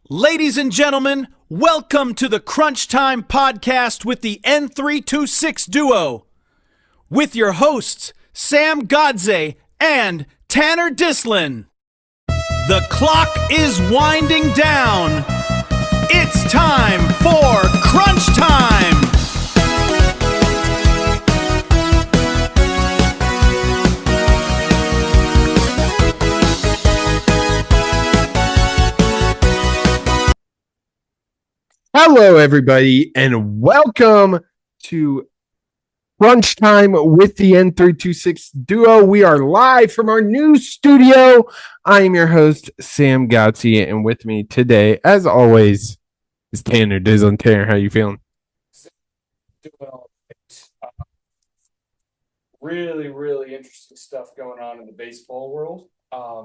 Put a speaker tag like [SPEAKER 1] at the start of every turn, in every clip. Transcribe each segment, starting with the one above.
[SPEAKER 1] Ladies and gentlemen, welcome to the Crunch Time Podcast with the N326 duo. With your hosts, Sam Godze and Tanner Dislin. The clock is winding down. It's time for Crunch Time.
[SPEAKER 2] Hello, everybody, and welcome to Crunch Time with the N326 duo. We are live from our new studio. I am your host, Sam Gotzi, and with me today, as always, is Tanner Dislin. Tanner, how you feeling?
[SPEAKER 3] Really interesting stuff going on in the baseball world. A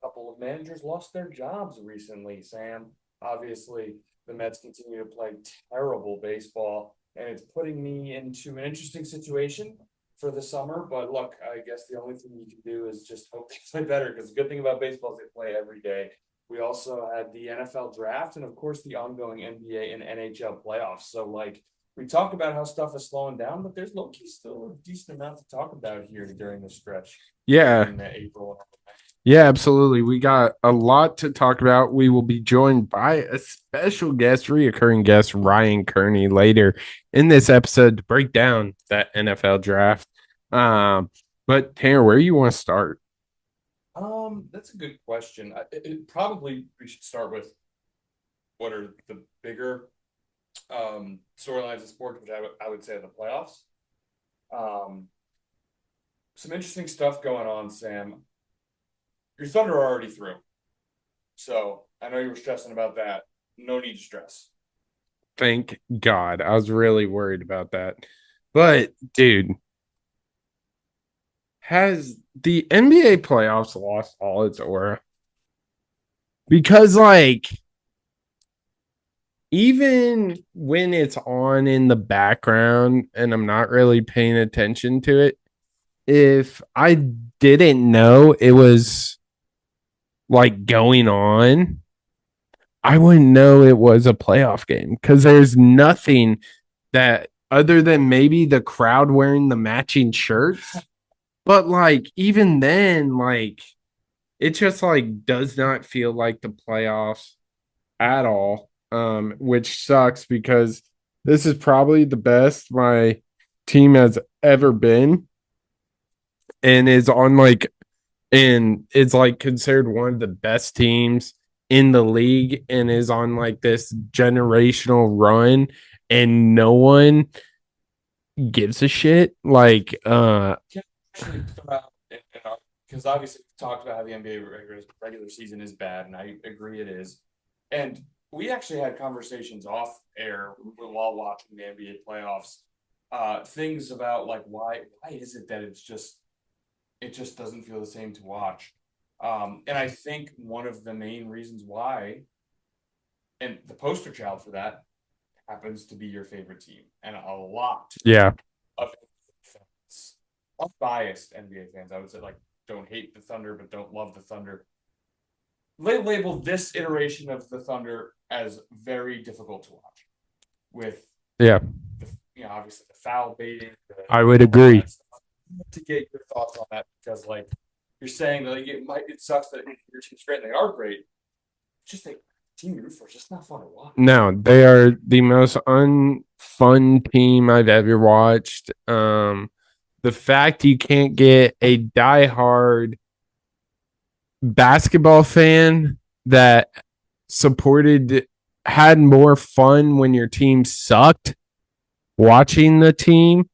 [SPEAKER 3] couple of managers lost their jobs recently, Sam. Obviously, the Mets continue to play terrible baseball, and it's putting me into an interesting situation for the summer. But look, I guess the only thing you can do is just hope they play better, because the good thing about baseball is they play every day. We also had the NFL draft and, of course, the ongoing NBA and NHL playoffs. So, we talk about how stuff is slowing down, but there's low-key still a decent amount to talk about here during the stretch.
[SPEAKER 2] Yeah.
[SPEAKER 3] In April.
[SPEAKER 2] Yeah, absolutely. We got a lot to talk about. We will be joined by a special guest, reoccurring guest, Ryan Kearney, later in this episode to break down that NFL draft. But Tanner, where do you want to start?
[SPEAKER 3] That's a good question. Probably we should start with what are the bigger storylines of sports, which I would say are the playoffs. Some interesting stuff going on, Sam. Your Thunder are already through. So I know you were stressing about that. No need to stress.
[SPEAKER 2] Thank God. I was really worried about that. But, dude, has the NBA playoffs lost all its aura? Because, even when it's on in the background and I'm not really paying attention to it, if I didn't know it was going on, I wouldn't know it was a playoff game, because there's nothing that other than maybe the crowd wearing the matching shirts. But even then, it just does not feel like the playoffs at all. Which sucks, because this is probably the best my team has ever been, and is on and it's considered one of the best teams in the league, and is on this generational run, and no one gives a shit.
[SPEAKER 3] Because obviously we talked about how the NBA regular season is bad, and I agree it is. And we actually had conversations off air while watching the NBA playoffs. Things about why is it that it just doesn't feel the same to watch. And I think one of the main reasons why, and the poster child for that, happens to be your favorite team. And a lot of fans, unbiased NBA fans, I would say, don't hate the Thunder, but don't love the Thunder. They labeled this iteration of the Thunder as very difficult to watch. With obviously the foul baiting.
[SPEAKER 2] I would agree.
[SPEAKER 3] To get your thoughts on that, because you're saying that it sucks that your team's great and they are great. Just team you root for is just not fun to watch.
[SPEAKER 2] No, they are the most unfun team I've ever watched. The fact you can't get a diehard basketball fan that had more fun when your team sucked watching the team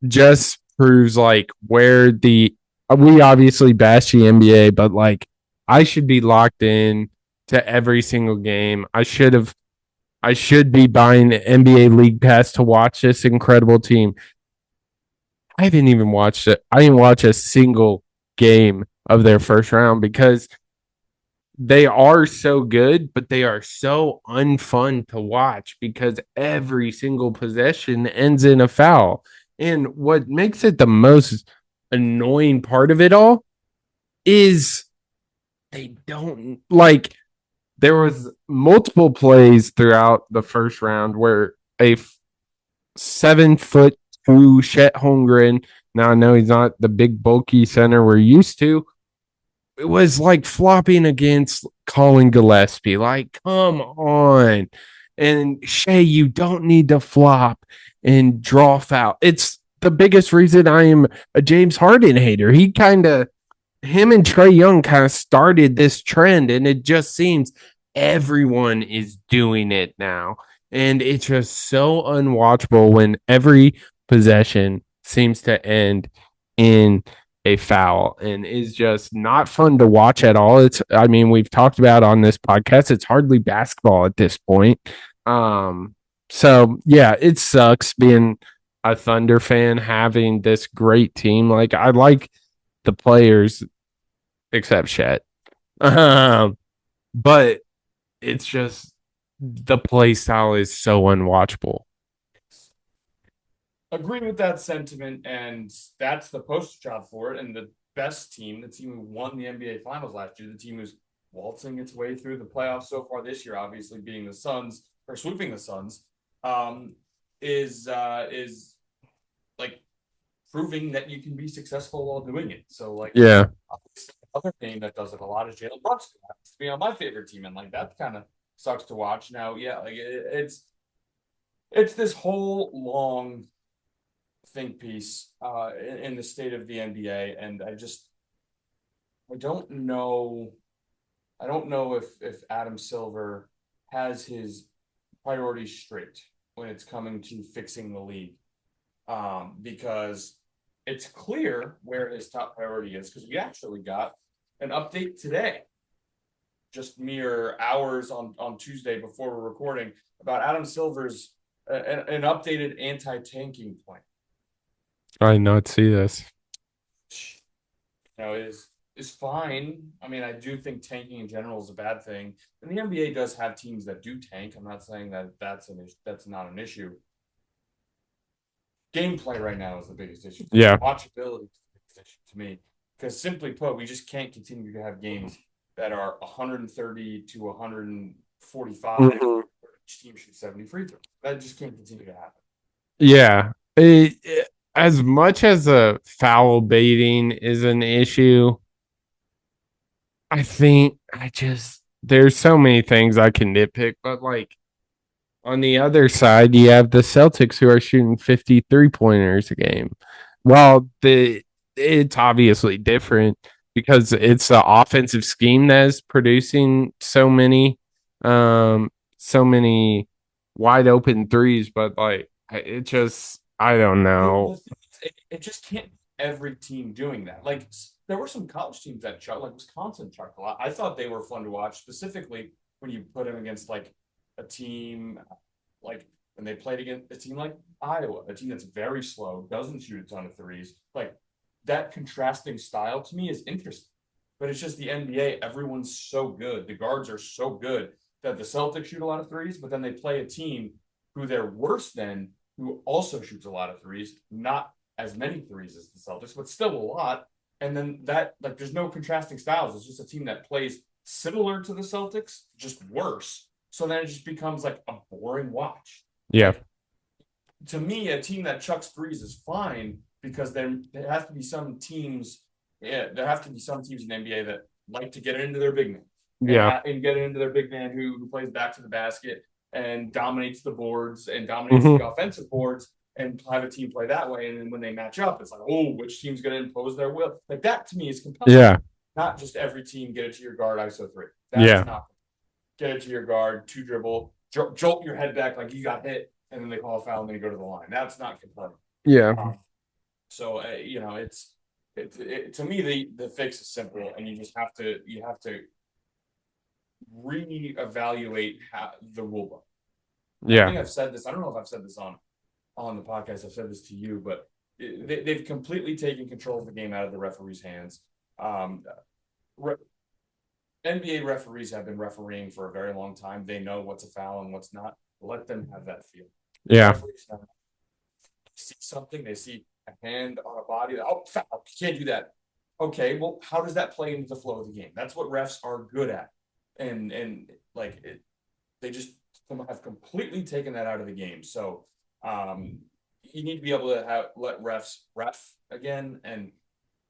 [SPEAKER 2] just proves where we obviously bash the NBA, but I should be locked in to every single game. I should be buying the NBA League Pass to watch this incredible team. I haven't even watched it. I didn't watch a single game of their first round, because they are so good, but they are so unfun to watch, because every single possession ends in a foul. And what makes it the most annoying part of it all is they don't there was multiple plays throughout the first round where a 7'2" Chet Holmgren. Now I know he's not the big bulky center we're used to. It was like flopping against Colin Gillespie. Like, come on. And Shea, you don't need to flop and draw foul. It's the biggest reason I am a James Harden hater. Him and Trae Young kind of started this trend, and it just seems everyone is doing it now. And it's just so unwatchable when every possession seems to end in a foul and is just not fun to watch at all. I mean, we've talked about on this podcast, it's hardly basketball at this point. So yeah, it sucks being a Thunder fan having this great team. Like, I like the players except Chet. But it's just the play style is so unwatchable.
[SPEAKER 3] Agree with that sentiment, and that's the poster job for it. And the best team, the team who won the NBA Finals last year, the team who's waltzing its way through the playoffs so far this year, obviously being the Suns or sweeping the Suns, is like proving that you can be successful while doing it. So like,
[SPEAKER 2] Yeah,
[SPEAKER 3] obviously, the other team that does it a lot is Jalen Brunson, who happens to be on my favorite team, and like that kind of sucks to watch. Now, yeah, like it's this whole long think piece in the state of the NBA, and I don't know if Adam Silver has his priorities straight when it's coming to fixing the league, because it's clear where his top priority is, because we actually got an update today, just mere hours on Tuesday before we're recording, about Adam Silver's an updated anti-tanking plan.
[SPEAKER 2] I did not see this.
[SPEAKER 3] You know, is fine. I mean, I do think tanking in general is a bad thing, and the NBA does have teams that do tank. I'm not saying that that's not an issue. Gameplay right now is the biggest issue.
[SPEAKER 2] Yeah.
[SPEAKER 3] Watchability is the biggest issue to me, because simply put, we just can't continue to have games that are 130 to 145.
[SPEAKER 2] Mhm.
[SPEAKER 3] Each team shoots 70 free throws. That just can't continue to happen.
[SPEAKER 2] Yeah. As much as a foul baiting is an issue, I think there's so many things I can nitpick, but like on the other side, you have the Celtics who are shooting 53 pointers a game. Well, it's obviously different because it's the offensive scheme that is producing so many wide open threes, but like I don't know.
[SPEAKER 3] It just can't be every team doing that. Like there were some college teams that chucked, like Wisconsin chucked a lot. I thought they were fun to watch, specifically when you put them against like a team like when they played against a team like Iowa, a team that's very slow, doesn't shoot a ton of threes. Like that contrasting style to me is interesting. But it's just the NBA, everyone's so good. The guards are so good that the Celtics shoot a lot of threes, but then they play a team who they're worse than, who also shoots a lot of threes, not as many threes as the Celtics, but still a lot. And then that, like, there's no contrasting styles. It's just a team that plays similar to the Celtics, just worse. So then it just becomes like a boring watch.
[SPEAKER 2] Yeah.
[SPEAKER 3] To me, a team that chucks threes is fine, because there has to be some teams. Yeah, there have to be some teams in the NBA that like to get it into their big man.
[SPEAKER 2] Yeah.
[SPEAKER 3] And get it into their big man who plays back to the basket and dominates the boards and dominates the offensive boards, and have a team play that way. And then when they match up, it's like, oh, which team's going to impose their will? Like that to me is compelling.
[SPEAKER 2] Yeah.
[SPEAKER 3] Not just every team get it to your guard, ISO 3.
[SPEAKER 2] Yeah.
[SPEAKER 3] Not get it to your guard, 2 dribble, jolt your head back like you got hit, and then they call a foul and then you go to the line. That's not compelling.
[SPEAKER 2] Yeah.
[SPEAKER 3] So you know, it's to me the fix is simple, and you have to reevaluate the rule book. I think I've said this. I don't know if I've said this on the podcast. I've said this to you, but they've completely taken control of the game out of the referees' hands. NBA referees have been refereeing for a very long time. They know what's a foul and what's not. Let them have that feel.
[SPEAKER 2] Yeah.
[SPEAKER 3] Referees see something, they see a hand on a body. Oh, foul! You can't do that. Okay, well, how does that play into the flow of the game? That's what refs are good at. and like they just have completely taken that out of the game. So you need to be able to let refs ref again, and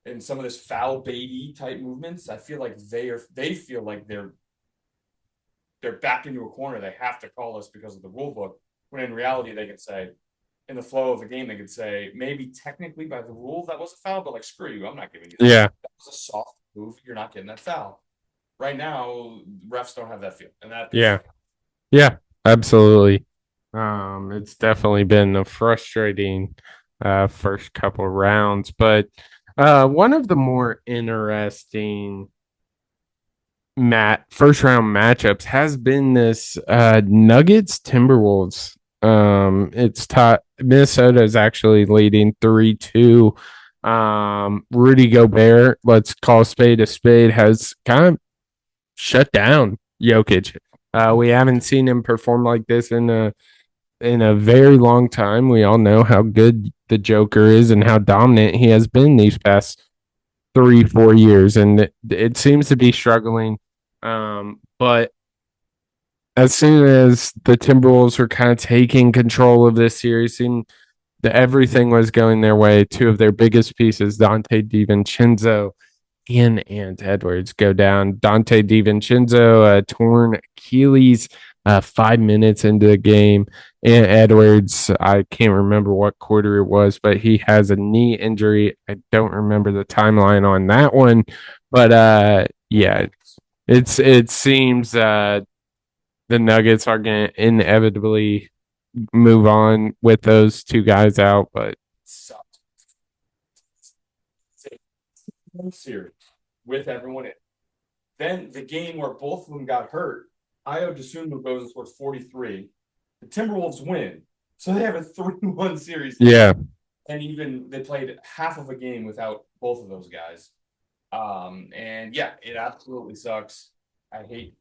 [SPEAKER 3] in some of this foul baity type movements, I feel like they feel like they're backed into a corner. They have to call us because of the rule book. When in reality, they could say, in the flow of the game, they could say maybe technically by the rule that was a foul, but like screw you, I'm not giving you that.
[SPEAKER 2] Yeah.
[SPEAKER 3] That was a soft move. You're not getting that foul. Right now, refs don't have that feel, and that
[SPEAKER 2] Yeah, absolutely. It's definitely been a frustrating first couple rounds, but one of the more interesting first round matchups has been this Nuggets Timberwolves. It's Minnesota is actually leading 3-2. Rudy Gobert, let's call a spade, has kind of shut down Jokic. We haven't seen him perform like this in a very long time. We all know how good the Joker is and how dominant he has been these past 3-4 years, and it seems to be struggling. But as soon as the Timberwolves were kind of taking control of this series, seemed that everything was going their way. Two of their biggest pieces, Dante DiVincenzo and Edwards, go down. Dante DiVincenzo, torn Achilles 5 minutes into the game. And Edwards, I can't remember what quarter it was, but he has a knee injury. I don't remember the timeline on that one. But yeah, it seems the Nuggets are going to inevitably move on with those two guys out. But
[SPEAKER 3] sucked. Series with everyone in. Then the game where both of them got hurt, Ayo Dosunmu goes and scores 43. The Timberwolves win. So they have a 3-1 series.
[SPEAKER 2] Yeah.
[SPEAKER 3] And even they played half of a game without both of those guys. And yeah, it absolutely sucks. I mean,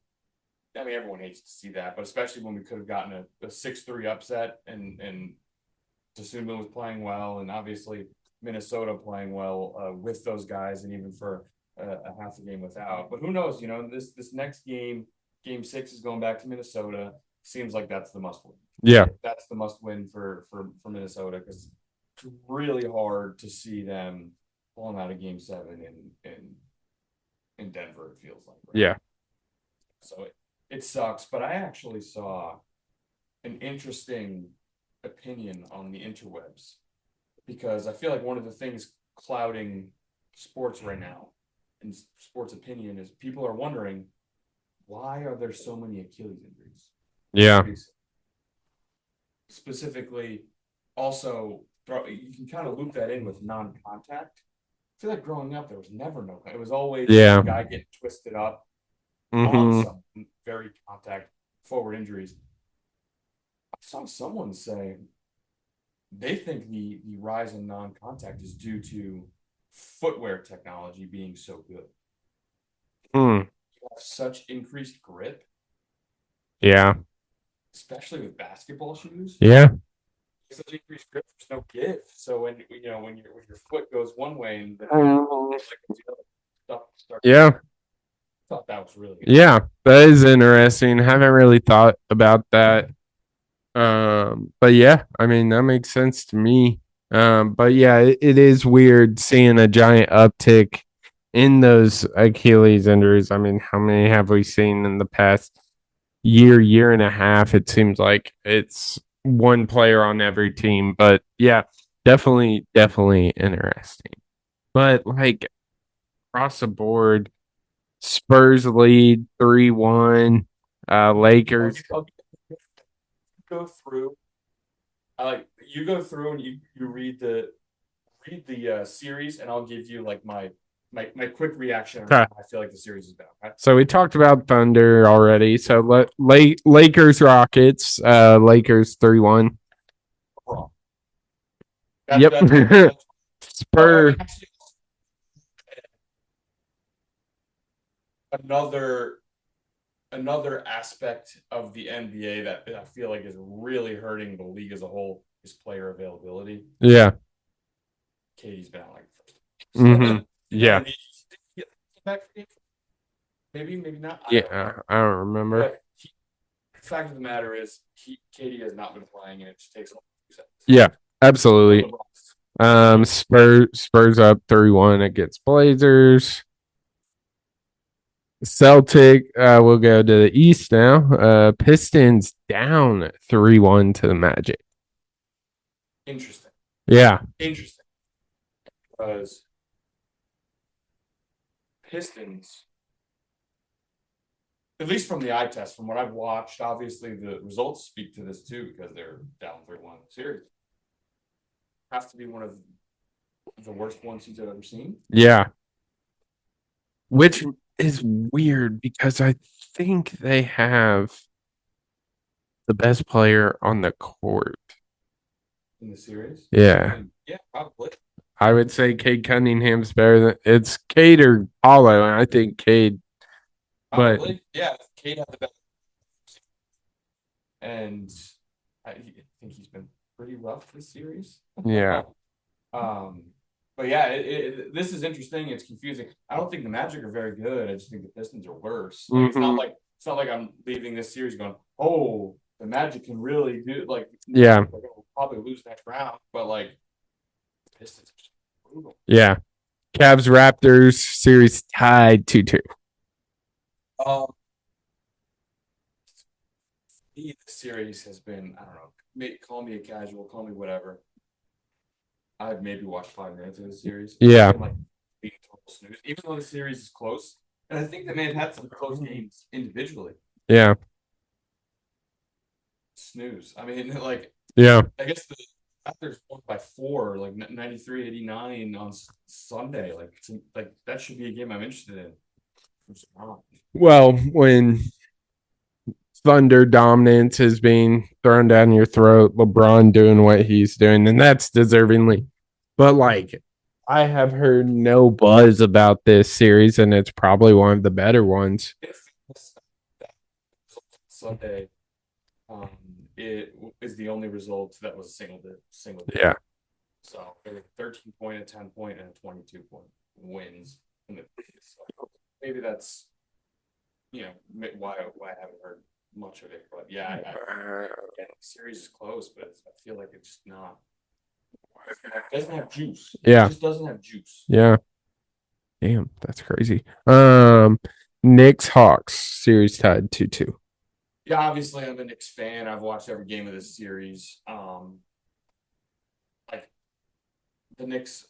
[SPEAKER 3] everyone hates to see that, but especially when we could have gotten a 6-3 upset and Dosunmu was playing well, and obviously Minnesota playing well with those guys, and even for a half a game without. But who knows? This next game, Game 6, is going back to Minnesota. Seems like that's the must win.
[SPEAKER 2] Yeah,
[SPEAKER 3] that's the must win for Minnesota, because it's really hard to see them pulling out of Game 7 in Denver. It feels like, right?
[SPEAKER 2] Yeah.
[SPEAKER 3] So it sucks. But I actually saw an interesting opinion on the interwebs, because I feel like one of the things clouding sports right now and sports opinion is people are wondering, why are there so many Achilles injuries?
[SPEAKER 2] Yeah.
[SPEAKER 3] Specifically, also, you can kind of loop that in with non-contact. I feel like growing up, there was never no. It was always a guy getting twisted up on some very contact forward injuries. I saw someone say they think the rise in non-contact is due to footwear technology being so good. You have such increased grip.
[SPEAKER 2] Yeah.
[SPEAKER 3] Especially with basketball shoes.
[SPEAKER 2] Yeah.
[SPEAKER 3] Such increased grip, there's no give. So when your foot goes one way and the stuff starts.
[SPEAKER 2] Yeah.
[SPEAKER 3] I thought that was really good.
[SPEAKER 2] Yeah, that is interesting. Haven't really thought about that. But yeah, I mean, that makes sense to me. But yeah, it is weird seeing a giant uptick in those Achilles injuries. I mean, how many have we seen in the past year and a half? It seems like it's one player on every team. But yeah, definitely interesting. But like across the board, Spurs lead 3-1. Lakers.
[SPEAKER 3] Go through. You go through and you read the series, and I'll give you like my quick reaction on how I feel like the series is about. Okay?
[SPEAKER 2] So we talked about Thunder already. So Lakers Rockets. Lakers 3-1.
[SPEAKER 3] Wrong.
[SPEAKER 2] Yep. Spurs.
[SPEAKER 3] Another aspect of the NBA that I feel like is really hurting the league as a whole is player availability.
[SPEAKER 2] Yeah.
[SPEAKER 3] Katie's been out like first.
[SPEAKER 2] Mm-hmm. Yeah.
[SPEAKER 3] Maybe not.
[SPEAKER 2] Yeah, I don't remember.
[SPEAKER 3] But the fact of the matter is, KD has not been playing, and it just takes a few seconds.
[SPEAKER 2] Yeah, absolutely. Spurs up 3-1 against Blazers. Celtic will go to the East now. Pistons down 3-1 to the Magic.
[SPEAKER 3] Interesting.
[SPEAKER 2] Yeah.
[SPEAKER 3] Interesting. Because Pistons, at least from the eye test, from what I've watched, obviously the results speak to this too, because they're down 3-1 series. Has to be one of the worst one seeds I've ever seen.
[SPEAKER 2] Yeah. Which is weird because I think they have the best player on the court.
[SPEAKER 3] In the series?
[SPEAKER 2] Yeah.
[SPEAKER 3] Yeah, probably.
[SPEAKER 2] I would say Cade Cunningham's better than it's Cade or Paulo, and I think Cade.
[SPEAKER 3] Probably.
[SPEAKER 2] But
[SPEAKER 3] yeah, Cade had the best. And I think he's been pretty rough this series.
[SPEAKER 2] yeah.
[SPEAKER 3] But yeah, this is interesting. It's confusing. I don't think the Magic are very good. I just think the Pistons are worse. Like, it's not like I'm leaving this series going, oh, the Magic can really do like.
[SPEAKER 2] Yeah.
[SPEAKER 3] They're gonna probably lose next round, but like the Pistons are just brutal.
[SPEAKER 2] Yeah. Cavs Raptors series tied 2-2.
[SPEAKER 3] The series has been, I don't know, call me a casual, call me whatever. I've maybe watched 5 minutes of the series.
[SPEAKER 2] Yeah.
[SPEAKER 3] Like being total snooze, even though the series is close. And I think they may have had some close games individually.
[SPEAKER 2] Yeah.
[SPEAKER 3] Snooze. I mean, like,
[SPEAKER 2] Yeah.
[SPEAKER 3] I guess the Raptors won by 4, like 93-89 on Sunday. Like that should be a game I'm interested in.
[SPEAKER 2] Well, when Thunder dominance is being thrown down your throat, LeBron doing what he's doing, and that's deservingly. But like, I have heard no buzz about this series, and it's probably one of the better ones.
[SPEAKER 3] Sunday, it is the only result that was a single digit.
[SPEAKER 2] Yeah.
[SPEAKER 3] So 13-point, a 10-point, and a 22-point wins in the so maybe that's why I haven't heard much of it. But yeah, the series is close, but I feel like it's just not. It doesn't have juice.
[SPEAKER 2] Yeah.
[SPEAKER 3] It just doesn't have juice.
[SPEAKER 2] Yeah. Damn, that's crazy. Knicks Hawks series tied 2-2.
[SPEAKER 3] Yeah, obviously I'm a Knicks fan. I've watched every game of this series. Like the Knicks.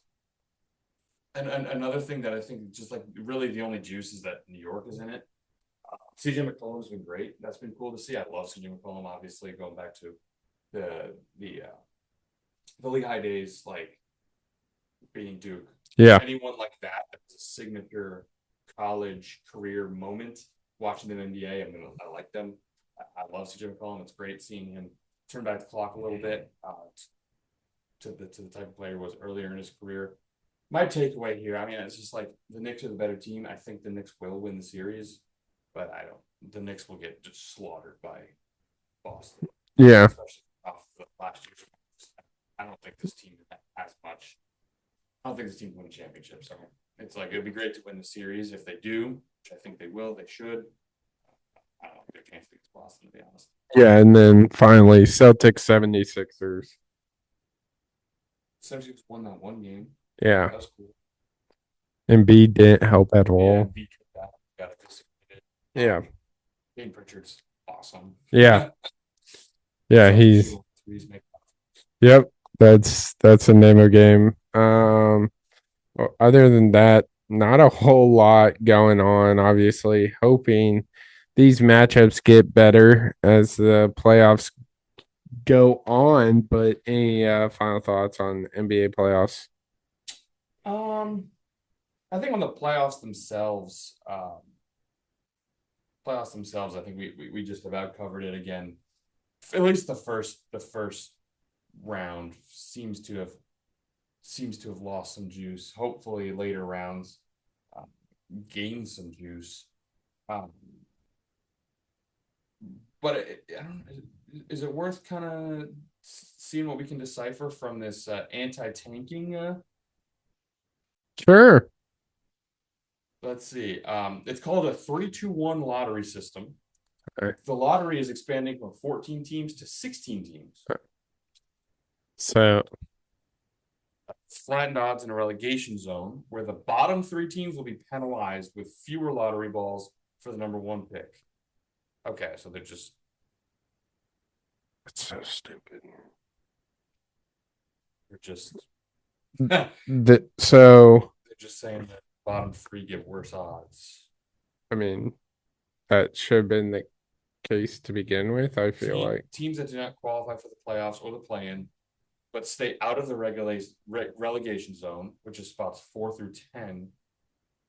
[SPEAKER 3] And another thing that I think just like really the only juice is that New York is in it. CJ McCollum's been great. That's been cool to see. I love CJ McCollum, obviously, going back to the Lehigh days, like beating Duke.
[SPEAKER 2] Yeah.
[SPEAKER 3] Anyone like that that's a signature college career moment. Watching them in NBA, I like them. I love CJ McCollum. It's great seeing him turn back the clock a little bit to the type of player he was earlier in his career. My takeaway here, I mean, it's just like the Knicks are the better team. I think the Knicks will win the series, but I don't. The Knicks will get just slaughtered by Boston.
[SPEAKER 2] Yeah.
[SPEAKER 3] Especially off the last year's. I don't think this team has much. I don't think this team will win a championship. So it's like it'd be great to win the series if they do, which I think they will. They should. I don't know their chance against Boston, to be honest.
[SPEAKER 2] Yeah, and then finally Celtics 76ers.
[SPEAKER 3] Celtics won that one game.
[SPEAKER 2] Yeah.
[SPEAKER 3] That was cool.
[SPEAKER 2] Embiid didn't help at all. Yeah.
[SPEAKER 3] Payton Pritchard's awesome.
[SPEAKER 2] Yeah. Yeah, he's. Yep, that's the name of the game. Other than that, not a whole lot going on. Obviously, hoping these matchups get better as the playoffs go on. But any final thoughts on NBA playoffs?
[SPEAKER 3] I think on the playoffs themselves, I think we just about covered it again. At least the first round seems to have lost some juice. Hopefully, later rounds gain some juice. But I don't. Is it worth kind of seeing what we can decipher from this anti-tanking?
[SPEAKER 2] Sure.
[SPEAKER 3] let's see. It's called a 3-2-1 lottery system.
[SPEAKER 2] Okay.
[SPEAKER 3] The lottery is expanding from 14 teams to 16 teams.
[SPEAKER 2] So
[SPEAKER 3] Flattened odds in a relegation zone where the bottom 3 teams will be penalized with fewer lottery balls for the number 1 pick. Okay, so they're just.
[SPEAKER 2] it's so stupid.
[SPEAKER 3] They're just.
[SPEAKER 2] So
[SPEAKER 3] They're just saying that bottom 3 get worse odds.
[SPEAKER 2] I mean, that should have been the case to begin with. I feel like
[SPEAKER 3] teams that do not qualify for the playoffs or the play-in, but stay out of the relegation zone, which is spots 4 through 10,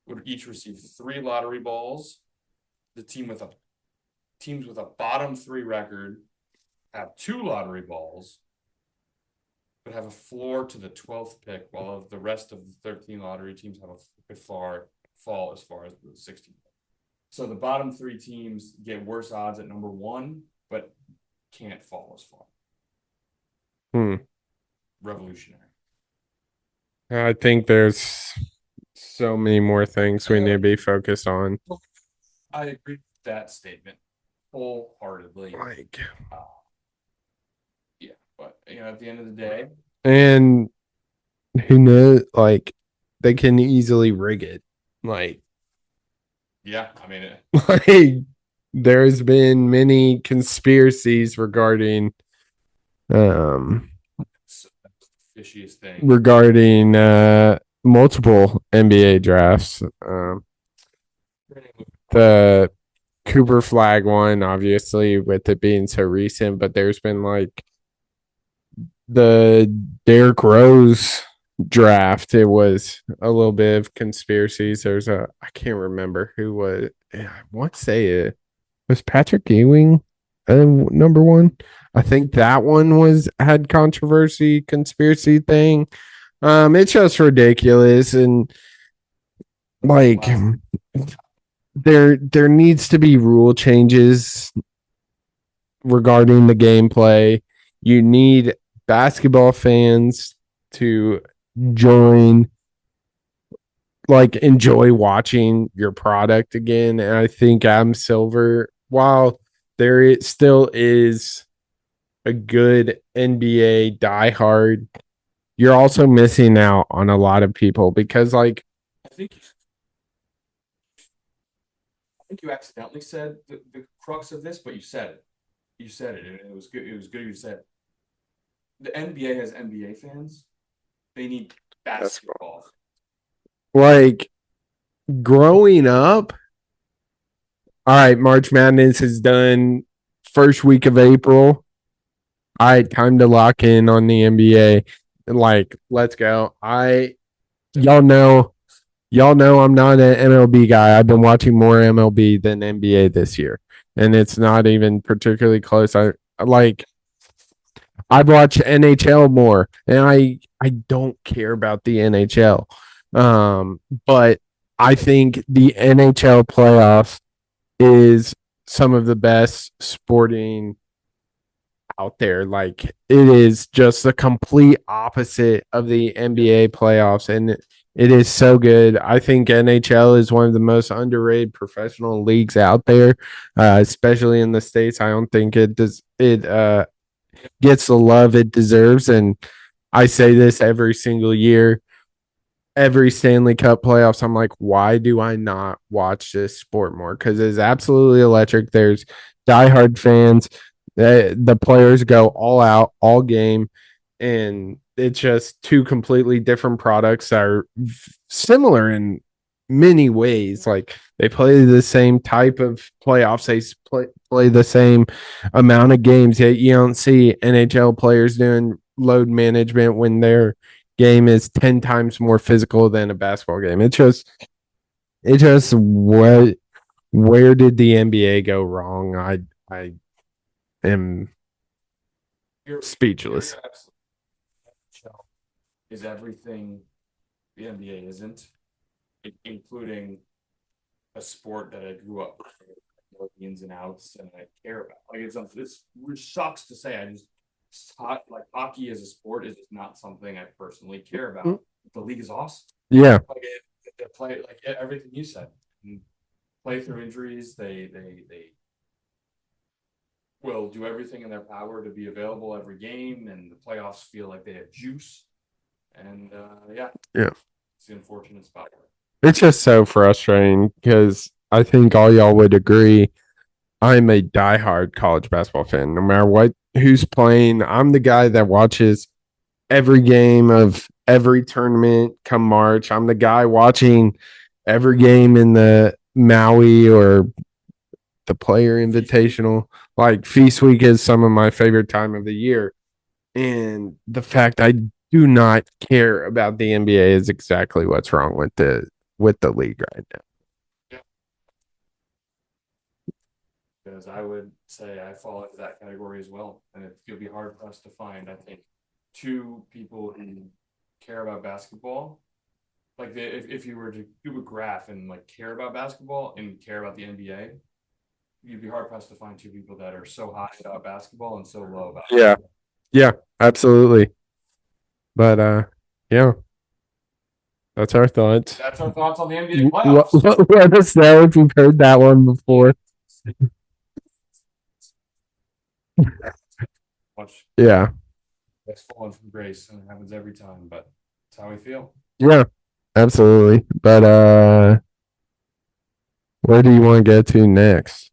[SPEAKER 3] would each receive 3 lottery balls. The teams with a bottom 3 record have 2 lottery balls, but have a floor to the 12th pick, while the rest of the 13 lottery teams have a fall as far as the 16th. So the bottom 3 teams get worse odds at number 1, but can't fall as far. Revolutionary.
[SPEAKER 2] I think there's so many more things we need to be focused on.
[SPEAKER 3] I agree with that statement wholeheartedly.
[SPEAKER 2] Like,
[SPEAKER 3] yeah, but at the end of the day,
[SPEAKER 2] and who knows? Like, they can easily rig it. Like,
[SPEAKER 3] yeah, I mean,
[SPEAKER 2] like there's been many conspiracies regarding
[SPEAKER 3] it's the fishiest thing.
[SPEAKER 2] regarding multiple NBA drafts. The Cooper Flag one, obviously, with it being so recent, but there's been like the Derrick Rose draft. It was a little bit of conspiracies. I can't remember who was. I want to say it was Patrick Ewing, number 1. I think that one had controversy, conspiracy thing. It's just ridiculous, and like there needs to be rule changes regarding the gameplay. You need basketball fans to join, like, enjoy watching your product again. And I think Adam Silver, while there still is a good NBA diehard, you're also missing out on a lot of people because, like,
[SPEAKER 3] I think you accidentally said the crux of this, but you said it. You said it, and it was good. It was good you said it. The NBA has NBA fans. They need basketball.
[SPEAKER 2] like growing up, all right, March Madness is done first week of April. All right, time to lock in on the NBA. Like, let's go. Y'all know I'm not an MLB guy. I've been watching more MLB than NBA this year, and it's not even particularly close. I've watched NHL more, and I don't care about the NHL. But I think the NHL playoffs is some of the best sporting out there. Like, it is just the complete opposite of the NBA playoffs, and it is so good. I think NHL is one of the most underrated professional leagues out there, especially in the States. I don't think it does. It gets the love it deserves, and I say this every single year. Every Stanley Cup playoffs, I'm like, why do I not watch this sport more? Because it's absolutely electric. There's diehard fans. The players go all out, all game, and it's just 2 completely different products that are similar in many ways. Like, they play the same type of playoffs, they play the same amount of games. Yet you don't see NHL players doing load management when their game is 10 times more physical than a basketball game. It just where did the NBA go wrong? I am speechless.
[SPEAKER 3] Is everything the NBA isn't, including a sport that I grew up with, the ins and outs, and I care about. Like, it's which sucks to say. I just like hockey as a sport is just not something I personally care about. The league is awesome.
[SPEAKER 2] Yeah.
[SPEAKER 3] Like, the play like everything you said. Play through injuries. They will do everything in their power to be available every game, and the playoffs feel like they have juice. And yeah, it's the unfortunate spot.
[SPEAKER 2] It's just so frustrating because I think all y'all would agree. I'm a diehard college basketball fan. No matter who's playing, I'm the guy that watches every game of every tournament come March. I'm the guy watching every game in the Maui or the Player Invitational. Like Feast Week is some of my favorite time of the year. And the fact I do not care about the NBA is exactly what's wrong with the league right now.
[SPEAKER 3] Because I would say I fall into that category as well. And it'll be hard for us to find, I think, two people who care about basketball. Like if you were to do a graph and like care about basketball and care about the NBA, you'd be hard pressed to find two people that are so high about basketball and so low about basketball.
[SPEAKER 2] Yeah, absolutely. But yeah. That's our thoughts.
[SPEAKER 3] That's our thoughts on the NBA playoffs.
[SPEAKER 2] Let us know if you've heard that one before. Yeah.
[SPEAKER 3] That's fallen from grace, and it happens every time, but that's how we feel.
[SPEAKER 2] Yeah, absolutely. But where do you want to get to next?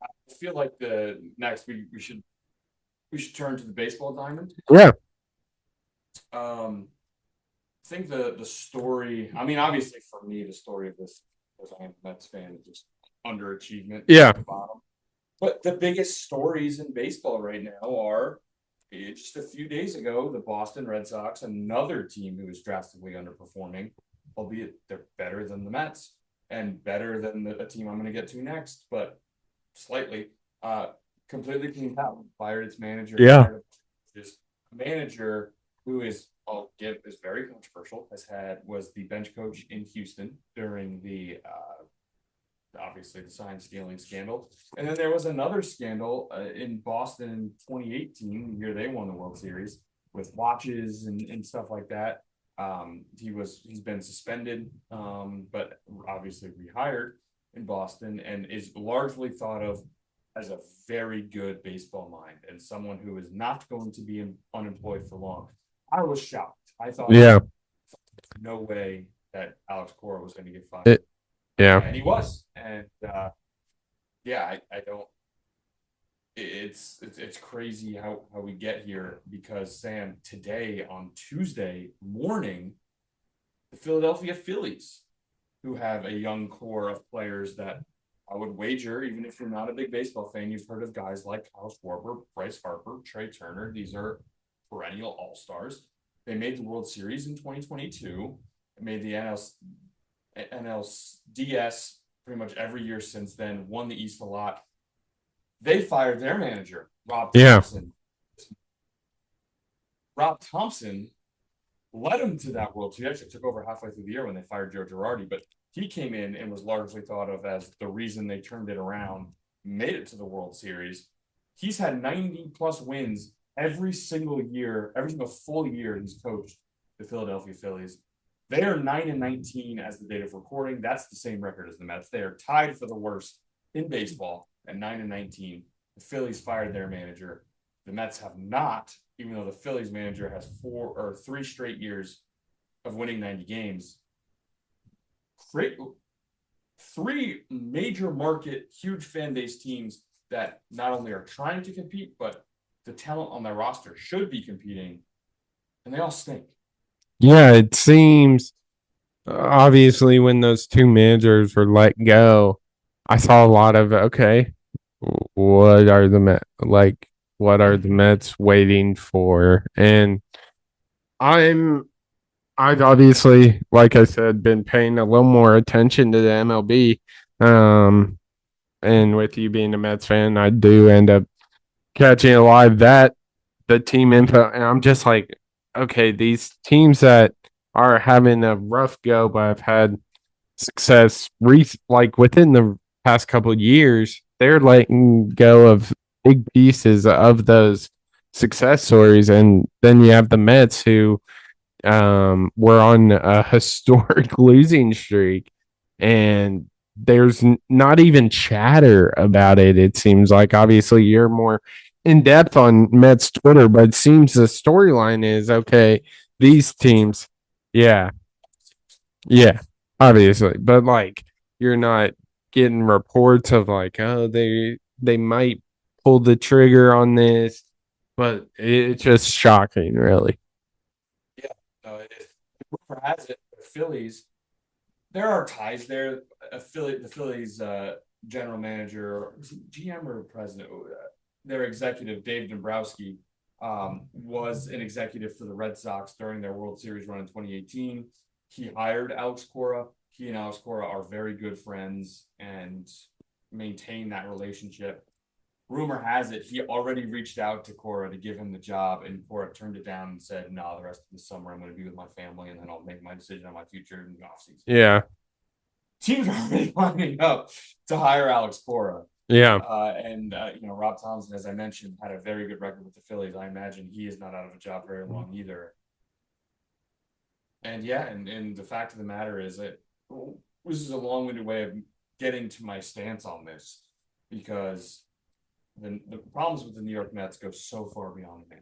[SPEAKER 3] I feel like the next we should turn to the baseball diamond.
[SPEAKER 2] Yeah.
[SPEAKER 3] I think the story. I mean, obviously for me, the story of this, as I am a Mets fan, is just underachievement.
[SPEAKER 2] Yeah.
[SPEAKER 3] At the bottom. But the biggest stories in baseball right now are just a few days ago, the Boston Red Sox, another team who is drastically underperforming, albeit they're better than the Mets and better than a team I'm going to get to next, but slightly, completely cleaned out, fired its manager.
[SPEAKER 2] Yeah.
[SPEAKER 3] Just a manager who is, I'll give, is very controversial, was the bench coach in Houston during the obviously the sign stealing scandal. And then there was another scandal in Boston in 2018, the year they won the World Series, with watches and stuff like that. He's been suspended, but obviously rehired in Boston, and is largely thought of as a very good baseball mind and someone who is not going to be unemployed for long. I was shocked. I thought, no way that Alex Cora was going to get fired.
[SPEAKER 2] Yeah.
[SPEAKER 3] And he was. And I don't. It's crazy how we get here, because Sam, today on Tuesday morning, the Philadelphia Phillies, who have a young core of players that I would wager, even if you're not a big baseball fan, you've heard of guys like Kyle Schwarber, Bryce Harper, Trey Turner. These are perennial all-stars. They made the World Series in 2022. They made the NLDS pretty much every year since then, won the East a lot. They fired their manager, Rob Thompson. Rob Thompson led them to that World Series. He actually took over halfway through the year when they fired Joe Girardi, but he came in and was largely thought of as the reason they turned it around, made it to the World Series. He's had 90-plus wins every single year, every single full year he's coached the Philadelphia Phillies. They are 9-19 as the date of recording. That's the same record as the Mets. They are tied for the worst in baseball at 9-19. The Phillies fired their manager. The Mets have not, even though the Phillies manager has 3 straight years of winning 90 games. 3 major market, huge fan base teams that not only are trying to compete, but the talent on their roster should be competing, and they all stink.
[SPEAKER 2] Yeah, it seems obviously when those 2 managers were let go, I saw a lot of what are the Mets waiting for? And I've obviously, like I said, been paying a little more attention to the MLB. And with you being a Mets fan, I do end up catching a lot of that, the team info, and I'm just like, okay, these teams that are having a rough go but have had success like within the past couple of years, they're letting go of big pieces of those success stories. And then you have the Mets, who we're on a historic losing streak, and there's not even chatter about it. It seems like obviously you're more in depth on Mets Twitter, but it seems the storyline is okay. These teams, yeah, yeah, obviously, but like you're not getting reports of like, oh, they might pull the trigger on this, but it's just shocking, really.
[SPEAKER 3] Yeah, if rumor has it, the Phillies, there are ties there. The Phillies general manager, GM or president, their executive Dave Dombrowski was an executive for the Red Sox during their World Series run in 2018. He hired Alex Cora. He and Alex Cora are very good friends and maintain that relationship. Rumor has it he already reached out to Cora to give him the job, and Cora turned it down and said, "No, the rest of the summer I'm going to be with my family, and then I'll make my decision on my future in the offseason."
[SPEAKER 2] Yeah,
[SPEAKER 3] Teams are already lining up to hire Alex Cora.
[SPEAKER 2] yeah,
[SPEAKER 3] Rob Thompson, as I mentioned, had a very good record with the Phillies. I imagine he is not out of a job very long either. And yeah, and the fact of the matter is that this is a long-winded way of getting to my stance on this, because the problems with the New York Mets go so far beyond the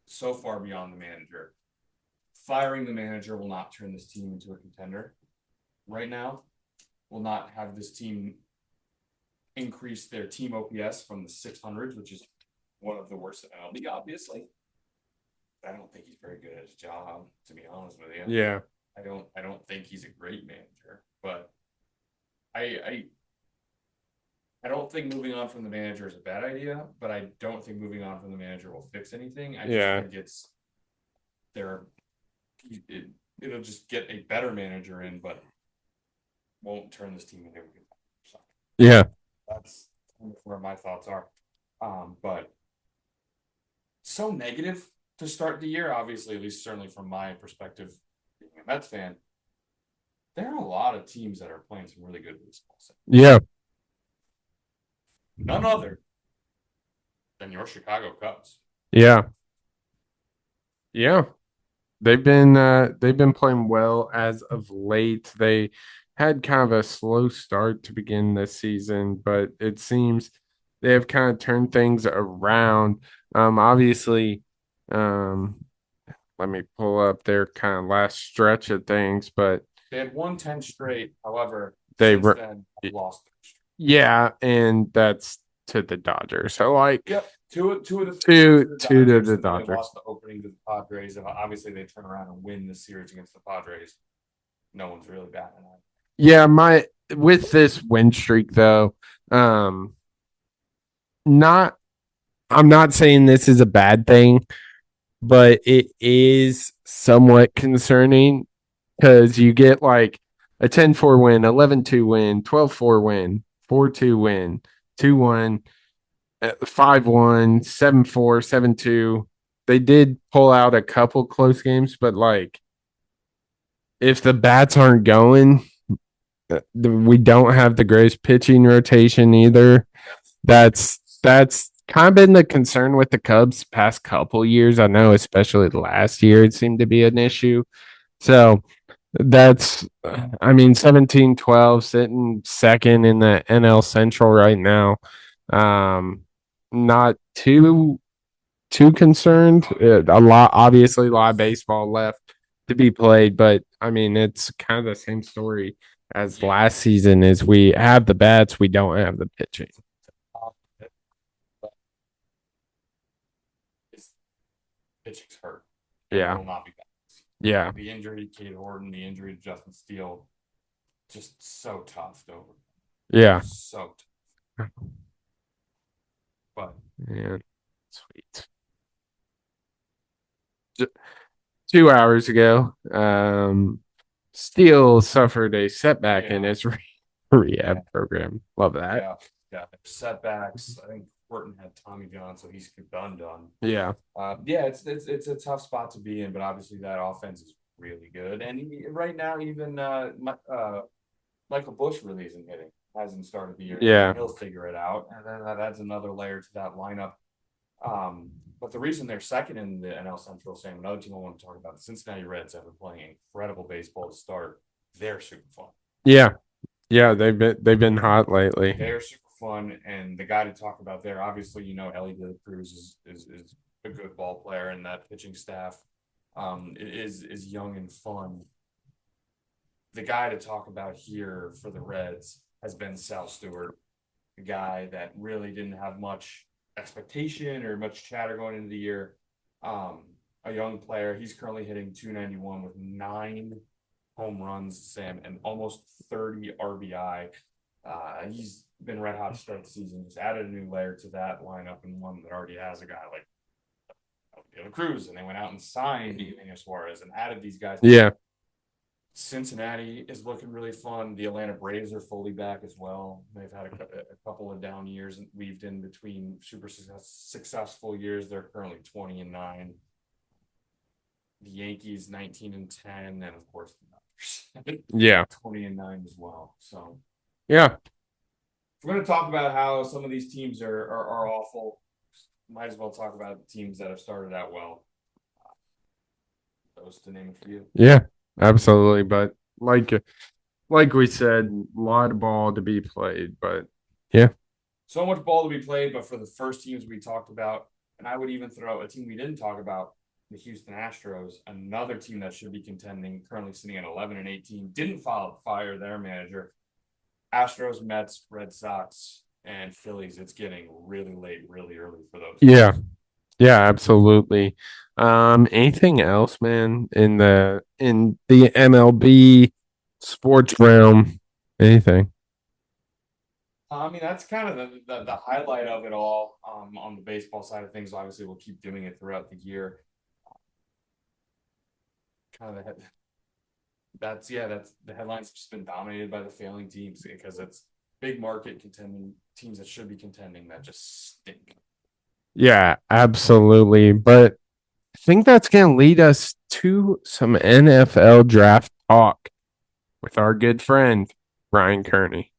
[SPEAKER 3] so far beyond the manager. Firing the manager will not turn this team into a contender right now. Will not have this team increase their team OPS from the 600s, which is one of the worst in the MLB, obviously. I don't think he's very good at his job, to be honest with you.
[SPEAKER 2] yeah,
[SPEAKER 3] I don't think he's a great manager, but I don't think moving on from the manager is a bad idea, but I don't think moving on from the manager will fix anything. I just think it's it'll just get a better manager in, but won't turn this team into a good. So
[SPEAKER 2] yeah,
[SPEAKER 3] that's where my thoughts are. But so negative to start the year, obviously, at least certainly from my perspective, being a Mets fan. There are a lot of teams that are playing some really good baseball.
[SPEAKER 2] yeah,
[SPEAKER 3] None other than your Chicago Cubs.
[SPEAKER 2] yeah, yeah. They've been playing well as of late. They had kind of a slow start to begin this season, but it seems they have kind of turned things around. Obviously, um, let me pull up their kind of last stretch of things, but
[SPEAKER 3] They had won 10 straight. However,
[SPEAKER 2] they
[SPEAKER 3] since
[SPEAKER 2] were
[SPEAKER 3] then have lost.
[SPEAKER 2] yeah, and that's to the Dodgers. So like
[SPEAKER 3] Yep. Two of the
[SPEAKER 2] two to
[SPEAKER 3] Dodgers,
[SPEAKER 2] the
[SPEAKER 3] and then they
[SPEAKER 2] Dodgers.
[SPEAKER 3] lost the opening to the Padres. And obviously, they turn around and win the series against the Padres. No one's really batting on.
[SPEAKER 2] Yeah, my with this win streak though, not I'm not saying this is a bad thing, but it is somewhat concerning because you get like a 10-4 win, 11-2 win, 12-4 win, 4-2 win, 2-1, 5-1, 7-4, 7-2. They did pull out a couple close games, but like if the bats aren't going, we don't have the greatest pitching rotation either. That's kind of been the concern with the Cubs past couple years. I know, especially last year, it seemed to be an issue. So that's, I mean, 17-12 sitting second in the NL Central right now. Not too concerned. Obviously, a lot of baseball left to be played, but I mean, it's kind of the same story as last season. Is we have the bats, we don't have the pitching.
[SPEAKER 3] His pitching's hurt.
[SPEAKER 2] Yeah.
[SPEAKER 3] Will not be back.
[SPEAKER 2] Yeah.
[SPEAKER 3] The injury to Cade Horton, the injury to Justin Steele, just so tough to overcome.
[SPEAKER 2] Yeah.
[SPEAKER 3] So tough. But
[SPEAKER 2] yeah, sweet. 2 hours ago, Steele suffered a setback in his rehab program. Love that.
[SPEAKER 3] Yeah. Setbacks. I think Horton had Tommy John, so he's done.
[SPEAKER 2] Yeah.
[SPEAKER 3] It's a tough spot to be in, but obviously that offense is really good. And right now, even Michael Busch really isn't hitting. Hasn't started the year.
[SPEAKER 2] Yeah.
[SPEAKER 3] He'll figure it out, and then that adds another layer to that lineup. But the reason they're second in the NL Central, Sam, another team I want to talk about, the Cincinnati Reds have been playing incredible baseball to start. They're super fun.
[SPEAKER 2] Yeah, yeah, they've been hot lately.
[SPEAKER 3] They're super fun, and the guy to talk about there, obviously, Ellie De La Cruz is a good ball player, and that pitching staff is young and fun. The guy to talk about here for the Reds has been Sal Stewart, a guy that really didn't have much expectation or much chatter going into the year. A young player. He's currently hitting 291 with 9 home runs, Sam, and almost 30 RBI. He's been red hot to start the season. Just added a new layer to that lineup, and one that already has a guy like De La Cruz, and they went out and signed Eugenio Suarez and added these guys.
[SPEAKER 2] Yeah.
[SPEAKER 3] Cincinnati is looking really fun. The Atlanta Braves are fully back as well. They've had a couple of down years weaved in between super successful years. They're currently 20-9. The Yankees 19-10, and of course the Dodgers
[SPEAKER 2] Yeah.
[SPEAKER 3] 20-9 as well. So
[SPEAKER 2] Yeah.
[SPEAKER 3] if we're going to talk about how some of these teams are awful, might as well talk about teams that have started out well. Those to name a few.
[SPEAKER 2] Yeah, absolutely. But like we said, a lot of ball to be played. But yeah.
[SPEAKER 3] So much ball to be played, but for the first teams we talked about, and I would even throw a team we didn't talk about, the Houston Astros, another team that should be contending, currently sitting at 11-18, didn't fire their manager. Astros, Mets, Red Sox, and Phillies. It's getting really late, really early for those.
[SPEAKER 2] Yeah. Yeah, absolutely. Anything else, man, in the MLB sports realm? Anything?
[SPEAKER 3] I mean, that's kind of the highlight of it all. On the baseball side of things, obviously, we'll keep doing it throughout the year. Kind of that's the headlines have just been dominated by the failing teams because it's big market contending teams that should be contending that just stink.
[SPEAKER 2] Yeah, absolutely. But I think that's going to lead us to some NFL draft talk with our good friend, Ryan Kearney.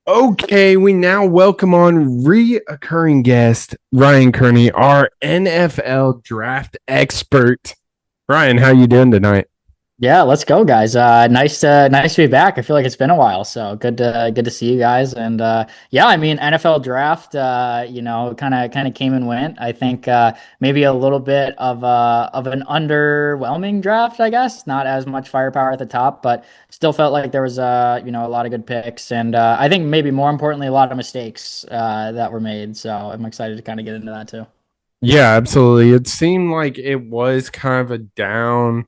[SPEAKER 2] Okay, we now welcome on reoccurring guest, Ryan Kearney, our NFL draft expert. Ryan, how you doing tonight?
[SPEAKER 4] Yeah, let's go, guys. Nice to be back. I feel like it's been a while, so good to see you guys. And yeah, I mean NFL draft, kind of came and went. I think maybe a little bit of an underwhelming draft, I guess. Not as much firepower at the top, but still felt like there was a lot of good picks, and I think maybe more importantly, a lot of mistakes that were made. So I'm excited to kind of get into that too.
[SPEAKER 2] Yeah, absolutely. It seemed like it was kind of a down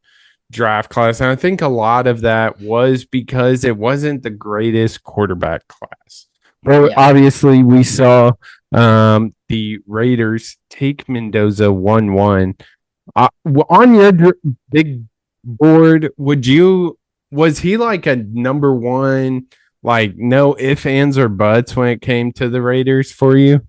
[SPEAKER 2] draft class. And I think a lot of that was because it wasn't the greatest quarterback class. Well,
[SPEAKER 4] Yeah.
[SPEAKER 2] obviously, we saw the Raiders take Mendoza 1-1. On your big board, was he like a number one, like no ifs, ands, or buts when it came to the Raiders for you?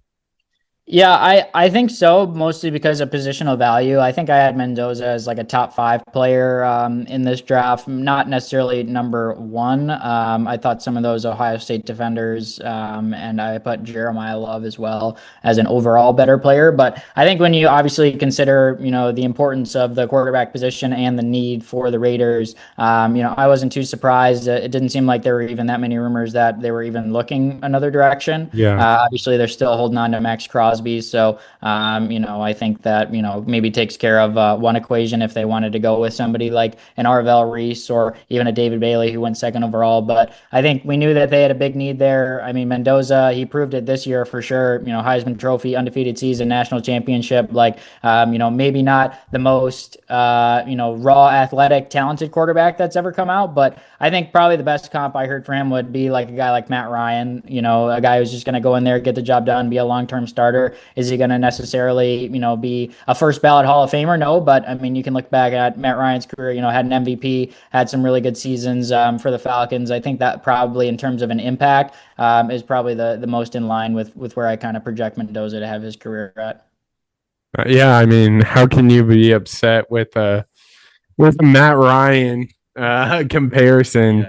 [SPEAKER 4] Yeah, I think so, mostly because of positional value. I think I had Mendoza as like a top 5 player in this draft, not necessarily number one. I thought some of those Ohio State defenders, and I put Jeremiah Love as well as an overall better player. But I think when you obviously consider, the importance of the quarterback position and the need for the Raiders, I wasn't too surprised. It didn't seem like there were even that many rumors that they were even looking another direction.
[SPEAKER 2] Yeah.
[SPEAKER 4] Obviously, they're still holding on to Max Crosby. So, I think that, maybe takes care of one equation if they wanted to go with somebody like an Arvell Reese or even a David Bailey who went second overall. But I think we knew that they had a big need there. I mean, Mendoza, he proved it this year for sure. Heisman Trophy, undefeated season, national championship. Like, maybe not the most, raw, athletic, talented quarterback that's ever come out. But I think probably the best comp I heard for him would be like a guy like Matt Ryan, a guy who's just going to go in there, get the job done, be a long-term starter. Is he going to necessarily, be a first ballot Hall of Famer? No, but I mean, you can look back at Matt Ryan's career, had an MVP, had some really good seasons for the Falcons. I think that probably in terms of an impact is probably the most in line with where I kind of project Mendoza to have his career at.
[SPEAKER 2] Yeah, I mean, how can you be upset with a Matt Ryan comparison?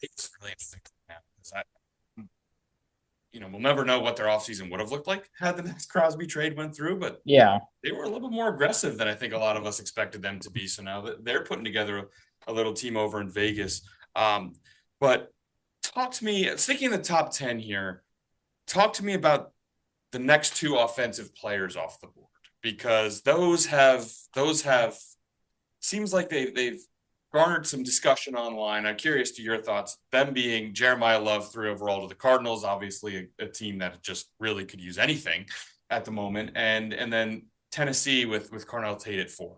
[SPEAKER 3] It's really interesting we'll never know what their offseason would have looked like had the Max Crosby trade went through, but
[SPEAKER 4] Yeah.
[SPEAKER 3] they were a little bit more aggressive than I think a lot of us expected them to be. So now that they're putting together a little team over in Vegas. But talk to me, sticking in the top 10 here, talk to me about the next two offensive players off the board, because those have seems like they've garnered some discussion online. I'm curious to your thoughts. Them being Jeremiah Love, 3 overall to the Cardinals, obviously a team that just really could use anything at the moment, and then Tennessee with Carnell Tate at 4.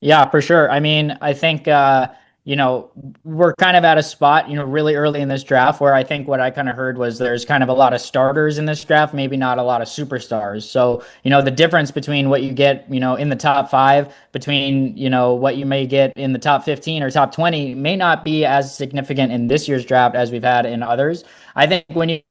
[SPEAKER 4] Yeah, for sure. I mean, I think we're kind of at a spot, really early in this draft where I think what I kind of heard was there's kind of a lot of starters in this draft, maybe not a lot of superstars. So, the difference between what you get, in the top 5 between, what you may get in the top 15 or top 20 may not be as significant in this year's draft as we've had in others. I think when you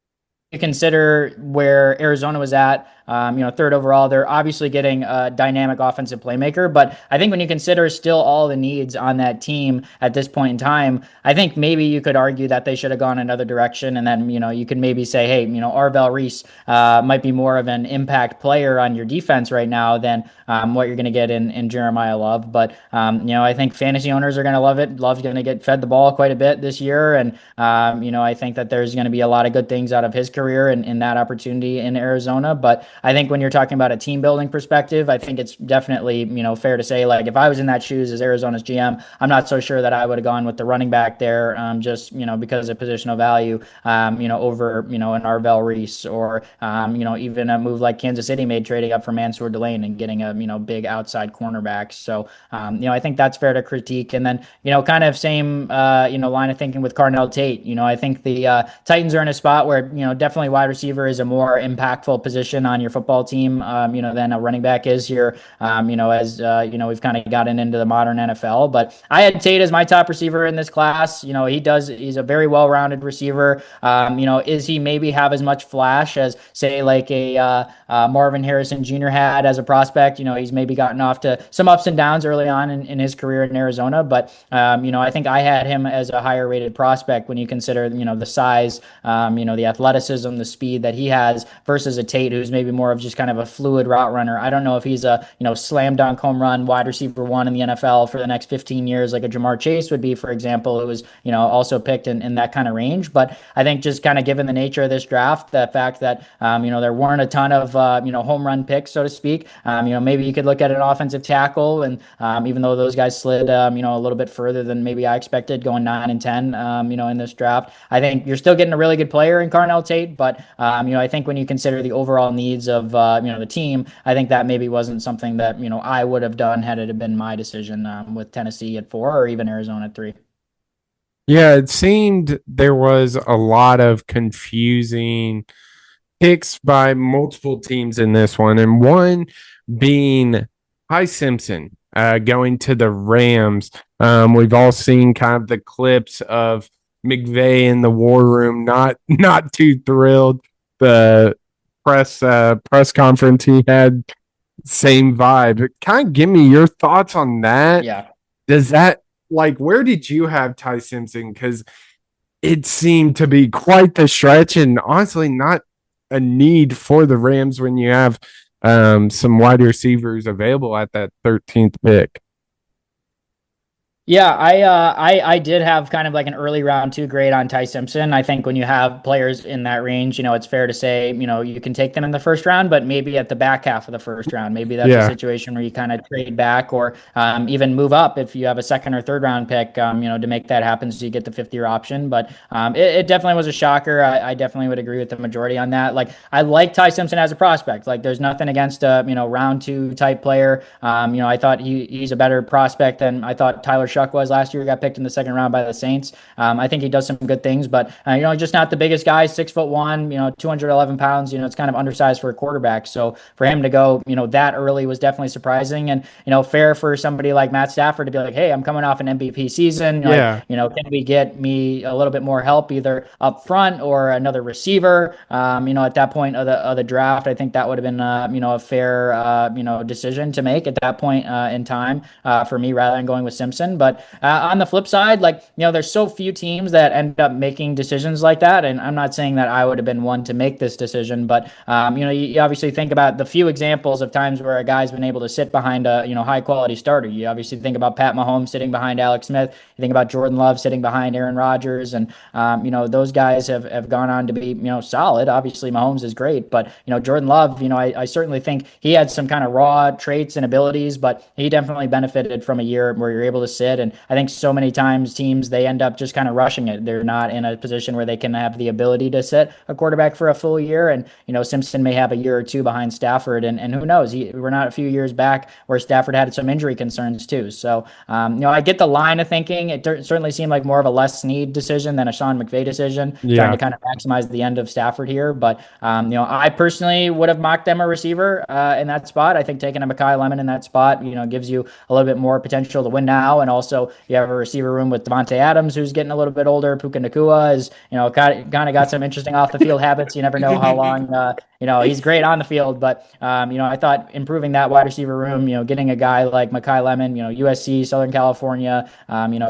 [SPEAKER 4] consider where Arizona was at, 3rd overall, they're obviously getting a dynamic offensive playmaker. But I think when you consider still all the needs on that team at this point in time, I think maybe you could argue that they should have gone another direction. And then, you could maybe say, hey, Arvell Reese might be more of an impact player on your defense right now than what you're going to get in Jeremiah Love. But, I think fantasy owners are going to love it. Love's going to get fed the ball quite a bit this year. And, I think that there's going to be a lot of good things out of his career and in that opportunity in Arizona. But I think when you're talking about a team building perspective, I think it's definitely, fair to say, like, if I was in that shoes as Arizona's GM, I'm not so sure that I would have gone with the running back there, just, because of positional value, over, an Arvell Reese or, even a move like Kansas City made trading up for Mansour Delane and getting a, big outside cornerback. So, I think that's fair to critique. And then, kind of same, line of thinking with Carnell Tate. I think the Titans are in a spot where, definitely wide receiver is a more impactful position on your football team, than a running back is here, as, we've kind of gotten into the modern NFL. But I had Tate as my top receiver in this class. He's a very well-rounded receiver. Is he maybe have as much flash as, say, like a Marvin Harrison Jr. had as a prospect? He's maybe gotten off to some ups and downs early on in his career in Arizona. But, I think I had him as a higher rated prospect when you consider, the size, the athleticism, the speed that he has versus a Tate who's maybe more of just kind of a fluid route runner. I don't know if he's a, slam dunk home run wide receiver 1 in the NFL for the next 15 years, like a Jamar Chase would be, for example, who was, also picked in that kind of range. But I think just kind of given the nature of this draft, the fact that, there weren't a ton of, home run picks, so to speak, maybe you could look at an offensive tackle. And even though those guys slid, a little bit further than maybe I expected, going 9 and 10, in this draft, I think you're still getting a really good player in Carnell Tate. But, I think when you consider the overall needs of, the team, I think that maybe wasn't something that, I would have done had it been my decision with Tennessee at 4 or even Arizona at 3.
[SPEAKER 2] Yeah, it seemed there was a lot of confusing picks by multiple teams in this one, and one being Ty Simpson going to the Rams. We've all seen kind of the clips of McVay in the war room, not too thrilled. The press conference he had, same vibe. Kind of give me your thoughts on that.
[SPEAKER 4] Yeah.
[SPEAKER 2] Does that, like, where did you have Ty Simpson? Because it seemed to be quite the stretch, and honestly not a need for the Rams when you have some wide receivers available at that 13th pick.
[SPEAKER 4] Yeah, I did have kind of like an early round 2 grade on Ty Simpson. I think when you have players in that range, it's fair to say, you can take them in the first round, but maybe at the back half of the first round. Maybe that's a situation where you kind of trade back or even move up if you have a second or third round pick, to make that happen so you get the 5th-year option. But it definitely was a shocker. I definitely would agree with the majority on that. Like, I like Ty Simpson as a prospect. Like, there's nothing against a, round 2 type player. I thought he's a better prospect than I thought Tyler Shuck was last year. He got picked in the 2nd round by the Saints. I think he does some good things, but just not the biggest guy. 6'1", 211 pounds. It's kind of undersized for a quarterback. So for him to go, that early was definitely surprising, and fair for somebody like Matt Stafford to be like, hey, I'm coming off an MVP season.
[SPEAKER 2] Yeah.
[SPEAKER 4] Like, can we get me a little bit more help either up front or another receiver? At that point of the draft, I think that would have been a fair decision to make at that point in time for me rather than going with Simpson. But But on the flip side, like, there's so few teams that end up making decisions like that. And I'm not saying that I would have been one to make this decision, but, you obviously think about the few examples of times where a guy's been able to sit behind a, high quality starter. You obviously think about Pat Mahomes sitting behind Alex Smith. You think about Jordan Love sitting behind Aaron Rodgers. And, those guys have gone on to be, solid. Obviously, Mahomes is great, but, Jordan Love, I certainly think he had some kind of raw traits and abilities, but he definitely benefited from a year where you're able to sit. And I think so many times teams, they end up just kind of rushing it. They're not in a position where they can have the ability to sit a quarterback for a full year. And, Simpson may have a year or two behind Stafford, and who knows, we're not a few years back where Stafford had some injury concerns too. So, I get the line of thinking. It certainly seemed like more of a Les Snead decision than a Sean McVay decision, trying to kind of maximize the end of Stafford here. But, I personally would have mocked them a receiver in that spot. I think taking a Mekhi Lemon in that spot, gives you a little bit more potential to win now. And also you have a receiver room with Devontae Adams, who's getting a little bit older. Puka Nacua is, kind of got some interesting off the field habits. You never know how long, he's great on the field, but, I thought improving that wide receiver room, getting a guy like Mekhi Lemon, USC, Southern California,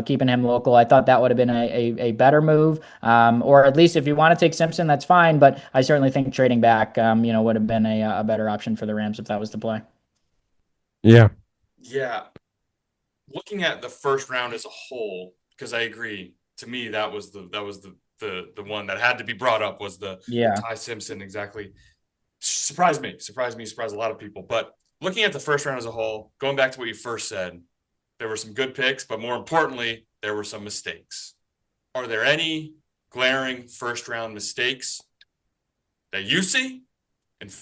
[SPEAKER 4] keeping him local, I thought that would have been a better move. Or at least if you want to take Simpson, that's fine. But I certainly think trading back, would have been a better option for the Rams if that was the play.
[SPEAKER 2] Yeah.
[SPEAKER 3] Yeah. Looking at the first round as a whole, because I agree, to me that was the one that had to be brought up, was the Ty Simpson. Exactly. Surprised a lot of people. But looking at the first round as a whole, going back to what you first said, there were some good picks, but more importantly, there were some mistakes. Are there any glaring first round mistakes that you see? And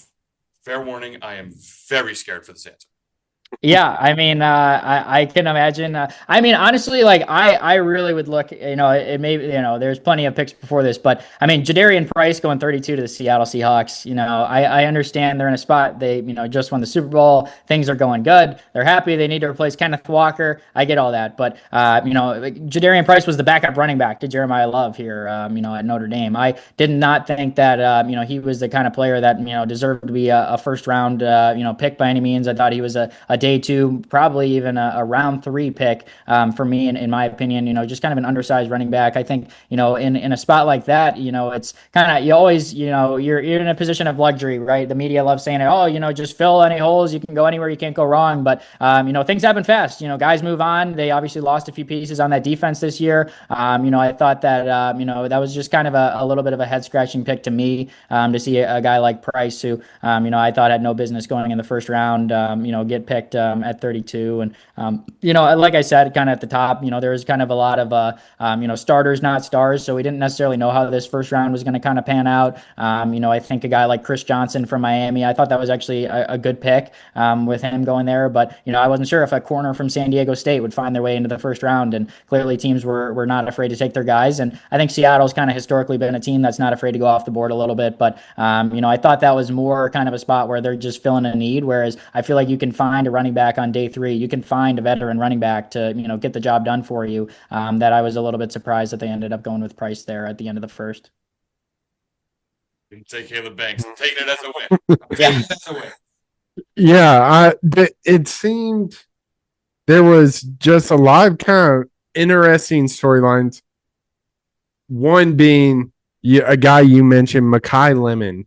[SPEAKER 3] fair warning, I am very scared for this answer.
[SPEAKER 4] Yeah, I mean, I can imagine. I mean, honestly, like I really would look. It may, there's plenty of picks before this, but I mean, Jadarian Price going 32 to the Seattle Seahawks. I understand they're in a spot. They, just won the Super Bowl. Things are going good. They're happy. They need to replace Kenneth Walker. I get all that, but Jadarian Price was the backup running back to Jeremiah Love here. At Notre Dame. I did not think that he was the kind of player that deserved to be a first round pick by any means. I thought he was a day two, probably even a round 3 pick for me, in my opinion. Just kind of an undersized running back. I think in a spot like that, it's kind of, you always, you're in a position of luxury, right? The media loves saying, oh, just fill any holes, you can go anywhere, you can't go wrong. But things happen fast. Guys move on. They obviously lost a few pieces on that defense this year. I thought that that was just kind of a little bit of a head scratching pick to me, to see a guy like Price, who I thought had no business going in the first round, get picked at 32. And, like I said, kind of at the top, there was kind of a lot of, starters, not stars. So we didn't necessarily know how this first round was going to kind of pan out. I think a guy like Chris Johnson from Miami, I thought that was actually a good pick with him going there. But, I wasn't sure if a corner from San Diego State would find their way into the first round. And clearly teams were not afraid to take their guys. And I think Seattle's kind of historically been a team that's not afraid to go off the board a little bit. But, I thought that was more kind of a spot where they're just filling a need. Whereas I feel like you can find a running back on day 3. You can find a veteran running back to, get the job done for you. That I was a little bit surprised that they ended up going with Price there at the end of the first.
[SPEAKER 3] You can take Caleb Banks. I'm taking it as a win.
[SPEAKER 2] Yeah, it seemed there was just a lot of kind of interesting storylines. One being a guy you mentioned, Mekhi Lemon.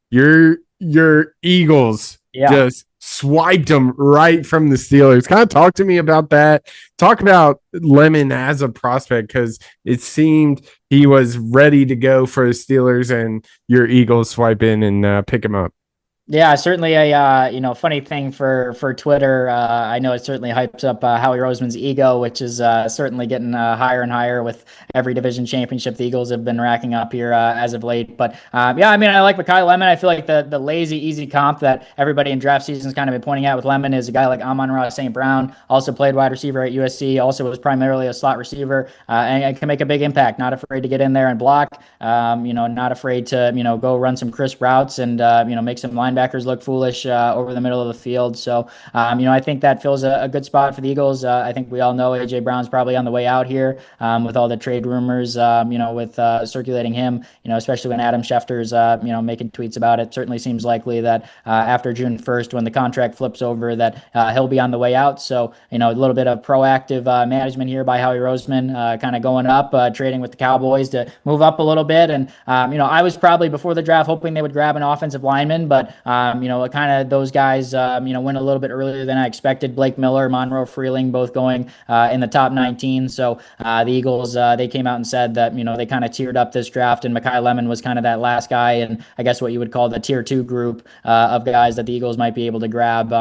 [SPEAKER 2] Your Eagles just swiped him right from the Steelers. Kind of talk to me about that. Talk about Lemon as a prospect, because it seemed he was ready to go for the Steelers, and your Eagles swipe in and pick him up.
[SPEAKER 4] Yeah, certainly a funny thing for Twitter. I know it certainly hypes up Howie Roseman's ego, which is certainly getting higher and higher with every division championship the Eagles have been racking up here as of late. But I like Mekhi Lemon. I feel like the lazy, easy comp that everybody in draft season has kind of been pointing out with Lemon is a guy like Amon-Ra St. Brown, also played wide receiver at USC, also was primarily a slot receiver, and can make a big impact. Not afraid to get in there and block. Not afraid to go run some crisp routes and make some line linebackers look foolish over the middle of the field. So, I think that fills a good spot for the Eagles. I think we all know A.J. Brown's probably on the way out here with all the trade rumors, with circulating him, especially when Adam Schefter's, making tweets about it. Certainly seems likely that after June 1st, when the contract flips over, that he'll be on the way out. So, a little bit of proactive management here by Howie Roseman, kind of going up, trading with the Cowboys to move up a little bit. And, I was probably before the draft hoping they would grab an offensive lineman, but, kind of those guys, went a little bit earlier than I expected. Blake Miller, Monroe Freeling, both going in the top 19. So the Eagles, they came out and said that, they kind of tiered up this draft, and Mekhi Lemon was kind of that last guy, and I guess what you would call the tier 2 group of guys that the Eagles might be able to grab,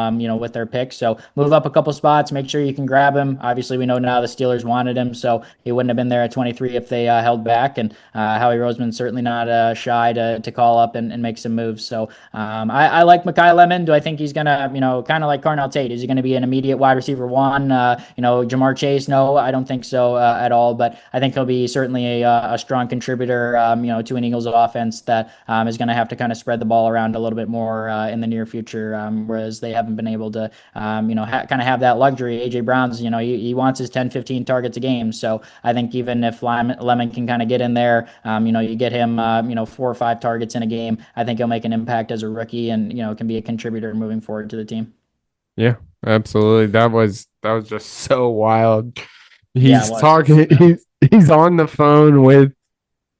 [SPEAKER 4] with their picks. So move up a couple spots, make sure you can grab him. Obviously, we know now the Steelers wanted him, so he wouldn't have been there at 23 if they held back. And Howie Roseman's certainly not shy to call up and make some moves. So I like Mekhi Lemon. Do I think he's gonna, kind of like Carnell Tate, is he going to be an immediate wide receiver one? Jamar Chase? No, I don't think so at all. But I think he'll be certainly a strong contributor, to an Eagles offense that is going to have to kind of spread the ball around a little bit more in the near future, whereas they haven't been able to, kind of have that luxury. AJ Brown's, he wants his 10, 15 targets a game. So I think even if Lemon can kind of get in there, you get him, 4 or 5 targets in a game, I think he'll make an impact as a rookie and, can be a contributor moving forward to the team.
[SPEAKER 2] Yeah, absolutely. That was just so wild. He's
[SPEAKER 4] Yeah,
[SPEAKER 2] talking. He's on the phone with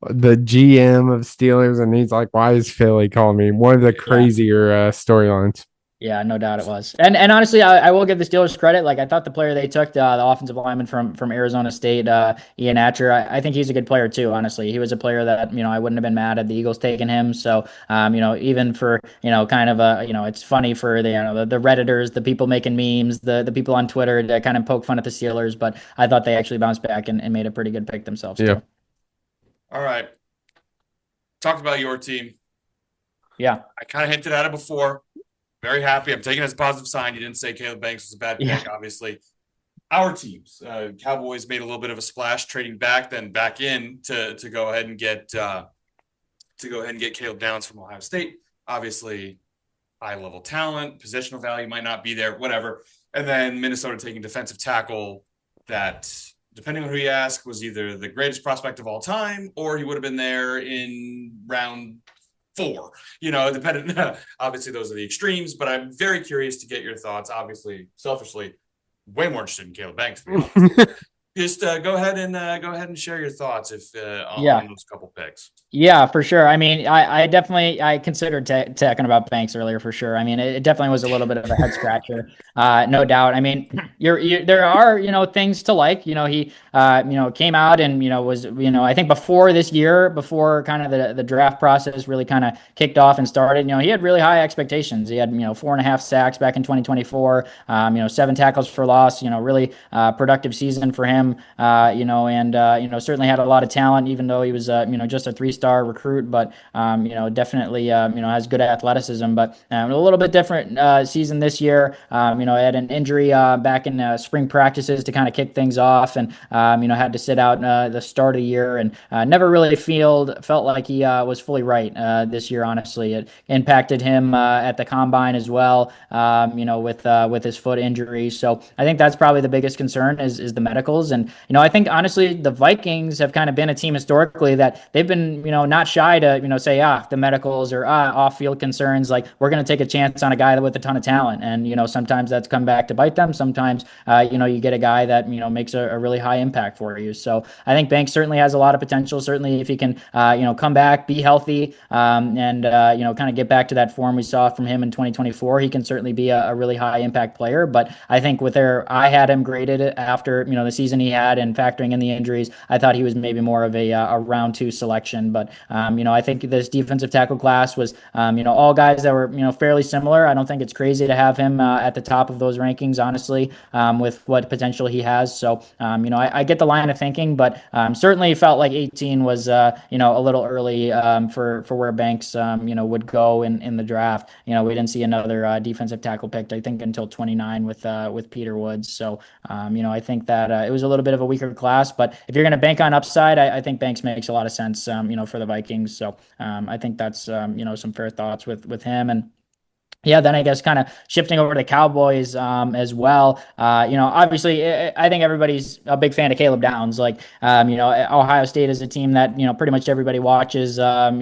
[SPEAKER 2] the GM of Steelers, and he's like, "Why is Philly calling me?" One of the crazier storylines.
[SPEAKER 4] Yeah, no doubt it was. And honestly, I will give the Steelers credit. Like, I thought the player they took, the offensive lineman from Arizona State, Ian Atcher, I think he's a good player too, honestly. He was a player that, I wouldn't have been mad at the Eagles taking him. So, even for, kind of it's funny for the Redditors, the people making memes, the people on Twitter to kind of poke fun at the Steelers, but I thought they actually bounced back and made a pretty good pick themselves too.
[SPEAKER 3] All right. Talked about your team.
[SPEAKER 4] Yeah.
[SPEAKER 3] I kind of hinted at it before. Very happy. I'm taking it as a positive sign. You didn't say Caleb Banks was a bad pick, obviously. Our teams, Cowboys made a little bit of a splash, trading back, then back in to go ahead and get Caleb Downs from Ohio State. Obviously, high level talent, positional value might not be there, whatever. And then Minnesota taking defensive tackle that, depending on who you ask, was either the greatest prospect of all time or he would have been there in round 4, dependent. Obviously, those are the extremes, but I'm very curious to get your thoughts. Obviously, selfishly, way more interested in Caleb Banks. Just go ahead and share your thoughts on those couple picks.
[SPEAKER 4] Yeah, for sure. I mean, I definitely considered talking about Banks earlier for sure. I mean, it definitely was a little bit of a head scratcher, no doubt. I mean, there are things to like. He came out and was I think before this year, before kind of the draft process really kind of kicked off and started. He had really high expectations. He had 4.5 sacks back in 2024. 7 tackles for loss. Really productive season for him. Certainly had a lot of talent, even though he was just a 3-star recruit, but definitely has good athleticism. But a little bit different season this year. Had an injury back in spring practices to kind of kick things off, and had to sit out the start of the year, and never really felt like he was fully right this year. Honestly, it impacted him at the combine as well. With his foot injury. So I think that's probably the biggest concern is the medicals. And I think honestly the Vikings have kind of been a team historically that they've been not shy to say the medicals or off-field concerns, like we're going to take a chance on a guy with a ton of talent. And sometimes that's come back to bite them. Sometimes you get a guy that makes a really high impact for you. So I think Banks certainly has a lot of potential. Certainly if he can come back, be healthy, and kind of get back to that form we saw from him in 2024, he can certainly be a really high impact player. But I think I had him graded after the season he had, and factoring in the injuries, I thought he was maybe more of a round 2 selection. But I think this defensive tackle class was all guys that were fairly similar. I don't think it's crazy to have him at the top of those rankings, honestly, with what potential he has. So I get the line of thinking, but certainly felt like 18 was a little early for where Banks would go in the draft. We didn't see another defensive tackle picked, I think, until 29 with Peter Woods. So I think that it was a little bit of a weaker class, but if you're going to bank on upside, I think Banks makes a lot of sense, for the Vikings. So I think that's some fair thoughts with him. And Yeah, then I guess kind of shifting over to Cowboys as well. Obviously, I think everybody's a big fan of Caleb Downs. Like, Ohio State is a team that pretty much everybody watches. On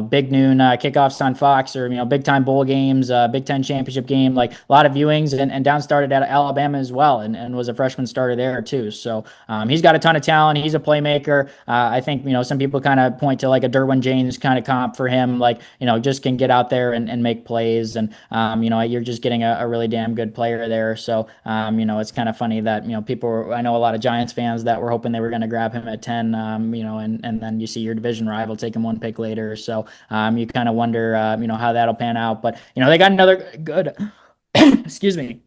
[SPEAKER 4] big noon kickoffs on Fox, or big time bowl games, Big Ten championship game. Like a lot of viewings, and Downs started at Alabama as well, and was a freshman starter there too. So he's got a ton of talent. He's a playmaker. I think some people kind of point to like a Derwin James kind of comp for him. Like just can get out there and make plays, and you're just getting a really damn good player there. So it's kind of funny that I know a lot of Giants fans that were hoping they were going to grab him at 10, and then you see your division rival take him one pick later. So you kind of wonder how that'll pan out. But they got another good excuse me,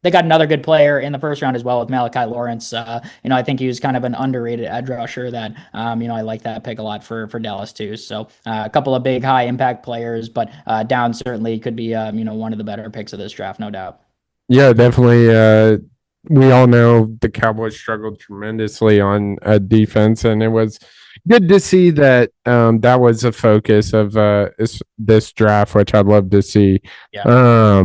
[SPEAKER 4] they got another good player in the first round as well with Malachi Lawrence. I think he was kind of an underrated edge rusher that, I like that pick a lot for Dallas too. So a couple of big high impact players, but Down certainly could be, one of the better picks of this draft, no doubt.
[SPEAKER 2] Yeah, definitely. We all know the Cowboys struggled tremendously on defense, and it was good to see that that was a focus of this draft, which I'd love to see.
[SPEAKER 4] Yeah.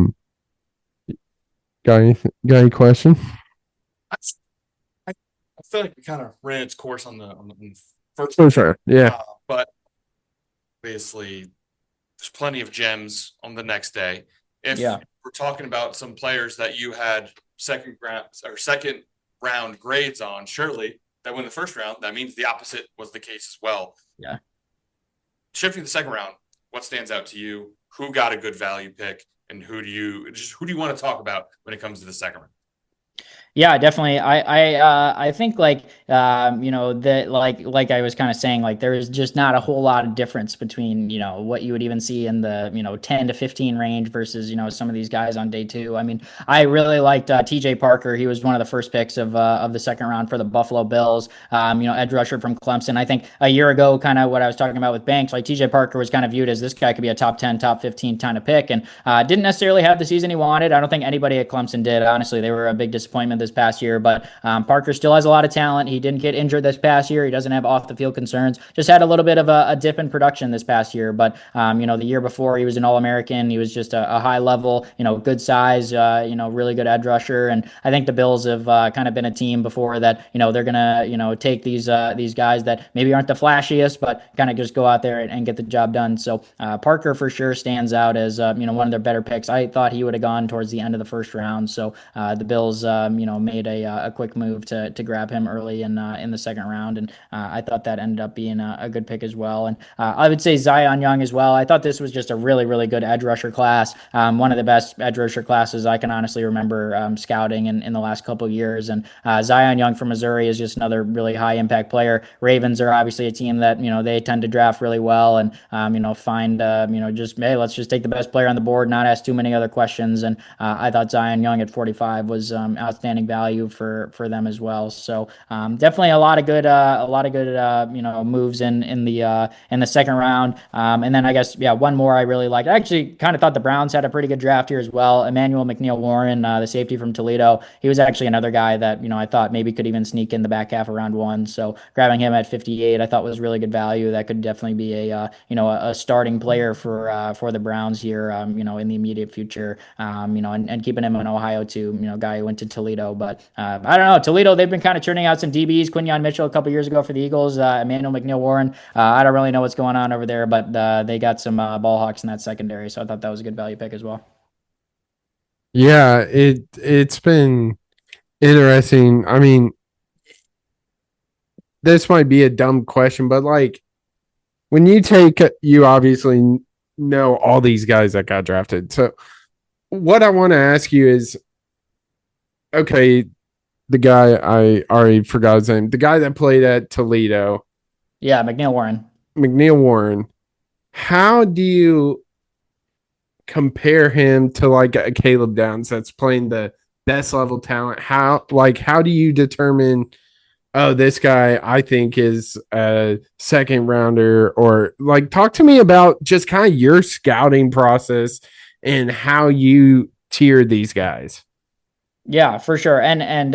[SPEAKER 2] Got any question?
[SPEAKER 3] I, I feel like we kind of ran its course on the first.
[SPEAKER 2] For sure. Yeah.
[SPEAKER 3] But obviously, there's plenty of gems on the next day. If we're talking about some players that you had second round grades on, surely that win the first round, that means the opposite was the case as well.
[SPEAKER 4] Yeah.
[SPEAKER 3] Shifting to the second round, what stands out to you? Who got a good value pick? And who do you want to talk about when it comes to the second round?
[SPEAKER 4] Yeah, definitely. I think that like I was kind of saying, like there is just not a whole lot of difference between what you would even see in the 10 to 15 range versus some of these guys on day two. I mean, I really liked TJ Parker. He was one of the first picks of the second round for the Buffalo Bills. Edge rusher from Clemson. I think a year ago, kind of what I was talking about with Banks, like TJ Parker was kind of viewed as this guy could be a top 10, top 15 kind of pick, and didn't necessarily have the season he wanted. I don't think anybody at Clemson did. Honestly, they were a big disappointment this past year, but Parker still has a lot of talent. He didn't get injured this past year. He doesn't have off the field concerns. Just had a little bit of a dip in production this past year, but the year before he was an All-American. He was just a high level, good size, really good edge rusher. And I think the Bills have kind of been a team before that, they're gonna, take these guys that maybe aren't the flashiest, but kind of just go out there and get the job done. So Parker for sure stands out as one of their better picks. I thought he would have gone towards the end of the first round. So the Bills, made a quick move to grab him early in the second round, and I thought that ended up being a good pick as well. And I would say Zion Young as well. I thought this was just a really, really good edge rusher class. One of the best edge rusher classes I can honestly remember scouting in the last couple of years. And Zion Young from Missouri is just another really high impact player. Ravens are obviously a team that they tend to draft really well and find just hey, let's just take the best player on the board, not ask too many other questions. And I thought Zion Young at 45 was outstanding value for them as well. So definitely a lot of good moves in the second round. And then I guess one more I really liked. I actually kind of thought the Browns had a pretty good draft here as well. Emmanuel McNeil-Warren, the safety from Toledo, he was actually another guy that I thought maybe could even sneak in the back half of round one. So grabbing him at 58, I thought was really good value. That could definitely be a starting player for the Browns here, in the immediate future. And keeping him in Ohio too. Guy who went to Toledo, but I don't know. Toledo, they've been kind of churning out some DBs. Quinyon Mitchell a couple years ago for the Eagles. Emmanuel McNeil-Warren. I don't really know what's going on over there, but they got some ball hawks in that secondary, so I thought that was a good value pick as well.
[SPEAKER 2] Yeah, it's been interesting. I mean, this might be a dumb question, but like when you obviously know all these guys that got drafted. So what I want to ask you is, okay, the guy I already forgot his name, the guy that played at Toledo.
[SPEAKER 4] Yeah, McNeil-Warren.
[SPEAKER 2] McNeil-Warren. How do you compare him to like a Caleb Downs that's playing the best level talent? How do you determine, oh, this guy I think is a second rounder? Or like talk to me about just kind of your scouting process and how you tier these guys.
[SPEAKER 4] Yeah, for sure. And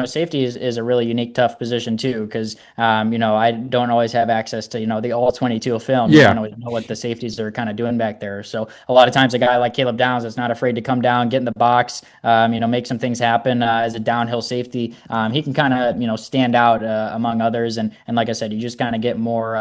[SPEAKER 4] safety is a really unique, tough position too, because I don't always have access to, the all 22 film. You
[SPEAKER 2] Yeah.
[SPEAKER 4] don't always know what the safeties are kind of doing back there. So a lot of times a guy like Caleb Downs is not afraid to come down, get in the box, make some things happen as a downhill safety. He can kind of, stand out among others. And like I said, you just kind of get more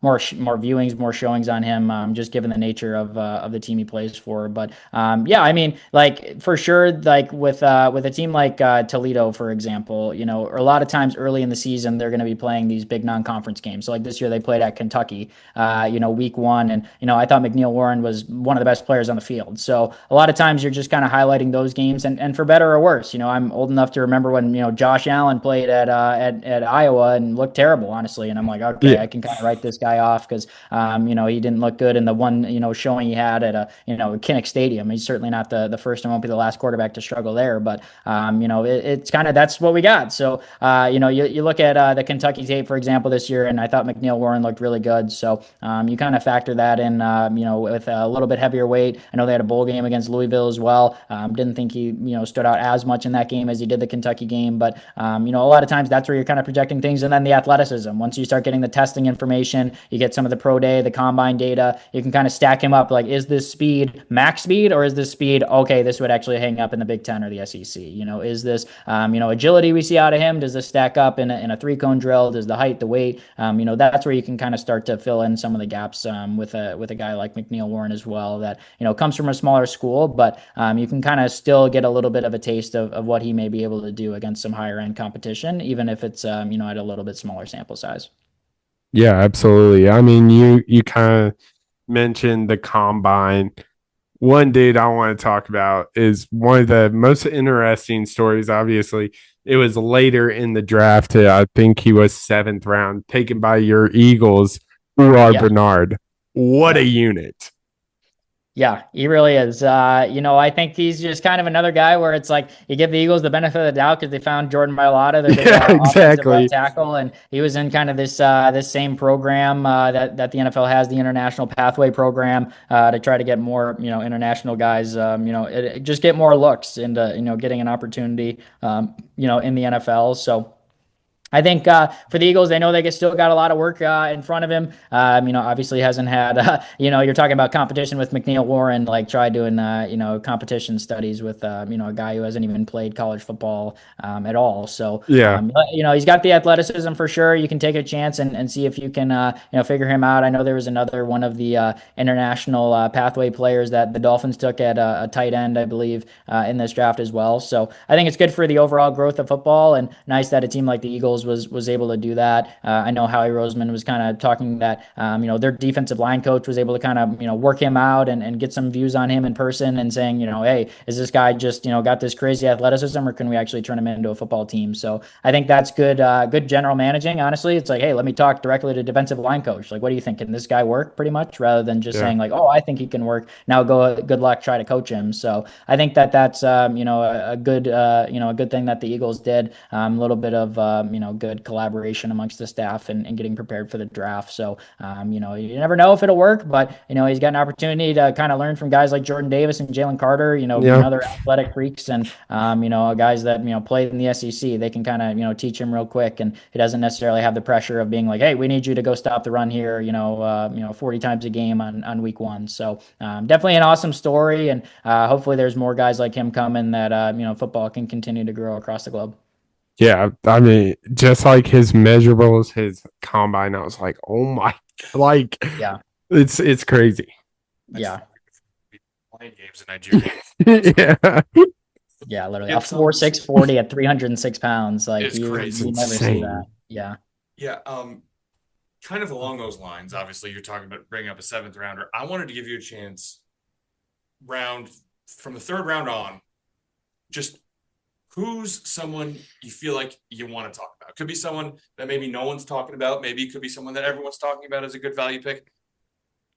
[SPEAKER 4] viewings, more showings on him, just given the nature of the team he plays for. But yeah, I mean, like for sure, like with a team like Toledo, for example, or a lot of times early in the season, they're going to be playing these big non-conference games. So like this year, they played at Kentucky, week one. And, I thought McNeil Warren was one of the best players on the field. So a lot of times you're just kind of highlighting those games. And for better or worse, I'm old enough to remember when, Josh Allen played at Iowa and looked terrible, honestly. And I'm like, okay,
[SPEAKER 2] Yeah.
[SPEAKER 4] I can kind of write this guy off because, he didn't look good in the one, showing he had at Kinnick Stadium. He's certainly not the first and won't be the last quarterback to struggle there. But it's kind of that's what we got. So you look at the Kentucky tape, for example, this year, and I thought McNeil Warren looked really good. So you kind of factor that in, with a little bit heavier weight. I know they had a bowl game against Louisville as well. Didn't think he stood out as much in that game as he did the Kentucky game, but a lot of times that's where you're kind of projecting things, and then the athleticism. Once you start getting the testing information, you get some of the pro day, the combine data. You can kind of stack him up. Like, is this speed max speed, or is this speed okay? This would actually hang up in the Big Ten or the SEC. Is this agility we see out of him? Does this stack up in a 3-cone drill? Does the height, the weight? That's where you can kind of start to fill in some of the gaps with a guy like McNeil Warren as well. That comes from a smaller school, but you can kind of still get a little bit of a taste of what he may be able to do against some higher end competition, even if it's at a little bit smaller sample size.
[SPEAKER 2] Yeah, absolutely. I mean, you kind of mentioned the combine. One dude I want to talk about is one of the most interesting stories. Obviously, it was later in the draft. I think he was 7th round, taken by your Eagles, Uar
[SPEAKER 4] Yeah.
[SPEAKER 2] Bernard. What
[SPEAKER 4] Yeah.
[SPEAKER 2] a unit.
[SPEAKER 4] Yeah, he really is. I think he's just kind of another guy where it's like you give the Eagles the benefit of the doubt because they found Jordan Mailata, their big
[SPEAKER 2] Yeah,
[SPEAKER 4] offensive left
[SPEAKER 2] exactly.
[SPEAKER 4] tackle, and he was in kind of this same program that the NFL has, the International Pathway Program, to try to get more international guys, just get more looks into getting an opportunity, in the NFL. So. I think for the Eagles, they know they still got a lot of work in front of him. Obviously hasn't had, you're talking about competition with McNeil Warren, like try doing, competition studies with, a guy who hasn't even played college football at all. So,
[SPEAKER 2] Yeah.
[SPEAKER 4] he's got the athleticism for sure. You can take a chance and see if you can, figure him out. I know there was another one of the international pathway players that the Dolphins took at a tight end, I believe, in this draft as well. So I think it's good for the overall growth of football, and nice that a team like the Eagles was able to do that. I know Howie Roseman was kind of talking that their defensive line coach was able to kind of work him out and get some views on him in person and saying hey, is this guy just got this crazy athleticism, or can we actually turn him into a football team? So I think that's good general managing. Honestly, it's like, hey, let me talk directly to defensive line coach. Like, what do you think? Can this guy work? Pretty much, rather than just
[SPEAKER 2] Yeah.
[SPEAKER 4] saying like, oh, I think he can work. Now go, good luck, try to coach him. So I think that's a good thing that the Eagles did. A little bit of good collaboration amongst the staff and getting prepared for the draft. So you never know if it'll work, but he's got an opportunity to kind of learn from guys like Jordan Davis and Jalen Carter.
[SPEAKER 2] Yeah.
[SPEAKER 4] Another athletic freaks, and guys that played in the SEC. They can kind of teach him real quick, and he doesn't necessarily have the pressure of being like, hey, we need you to go stop the run here. 40 times a game on week one. So definitely an awesome story, and hopefully there's more guys like him coming that football can continue to grow across the globe.
[SPEAKER 2] Yeah. I mean, just like his measurables, his combine, I was like, oh my, like,
[SPEAKER 4] Yeah.
[SPEAKER 2] it's crazy.
[SPEAKER 4] Yeah.
[SPEAKER 3] Playing games in Nigeria.
[SPEAKER 2] Yeah.
[SPEAKER 4] Yeah, literally a 4.6 40 at 306 pounds. Like
[SPEAKER 3] It's
[SPEAKER 4] you
[SPEAKER 3] crazy.
[SPEAKER 4] never see that. Yeah.
[SPEAKER 3] Yeah. Kind of along those lines, obviously you're talking about bringing up a 7th rounder. I wanted to give you a chance from the 3rd round on, just who's someone you feel like you want to talk about. Could be someone that maybe no one's talking about. Maybe it could be someone that everyone's talking about as a good value pick.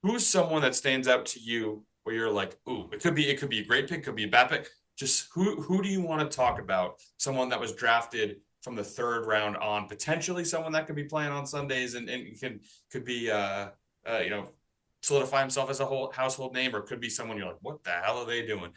[SPEAKER 3] Who's someone that stands out to you where you're like, ooh, it could be a great pick, could be a bad pick. Just who do you want to talk about? Someone that was drafted from the 3rd round on, potentially someone that could be playing on Sundays and could be solidify himself as a whole household name, or could be someone you're like, what the hell are they doing?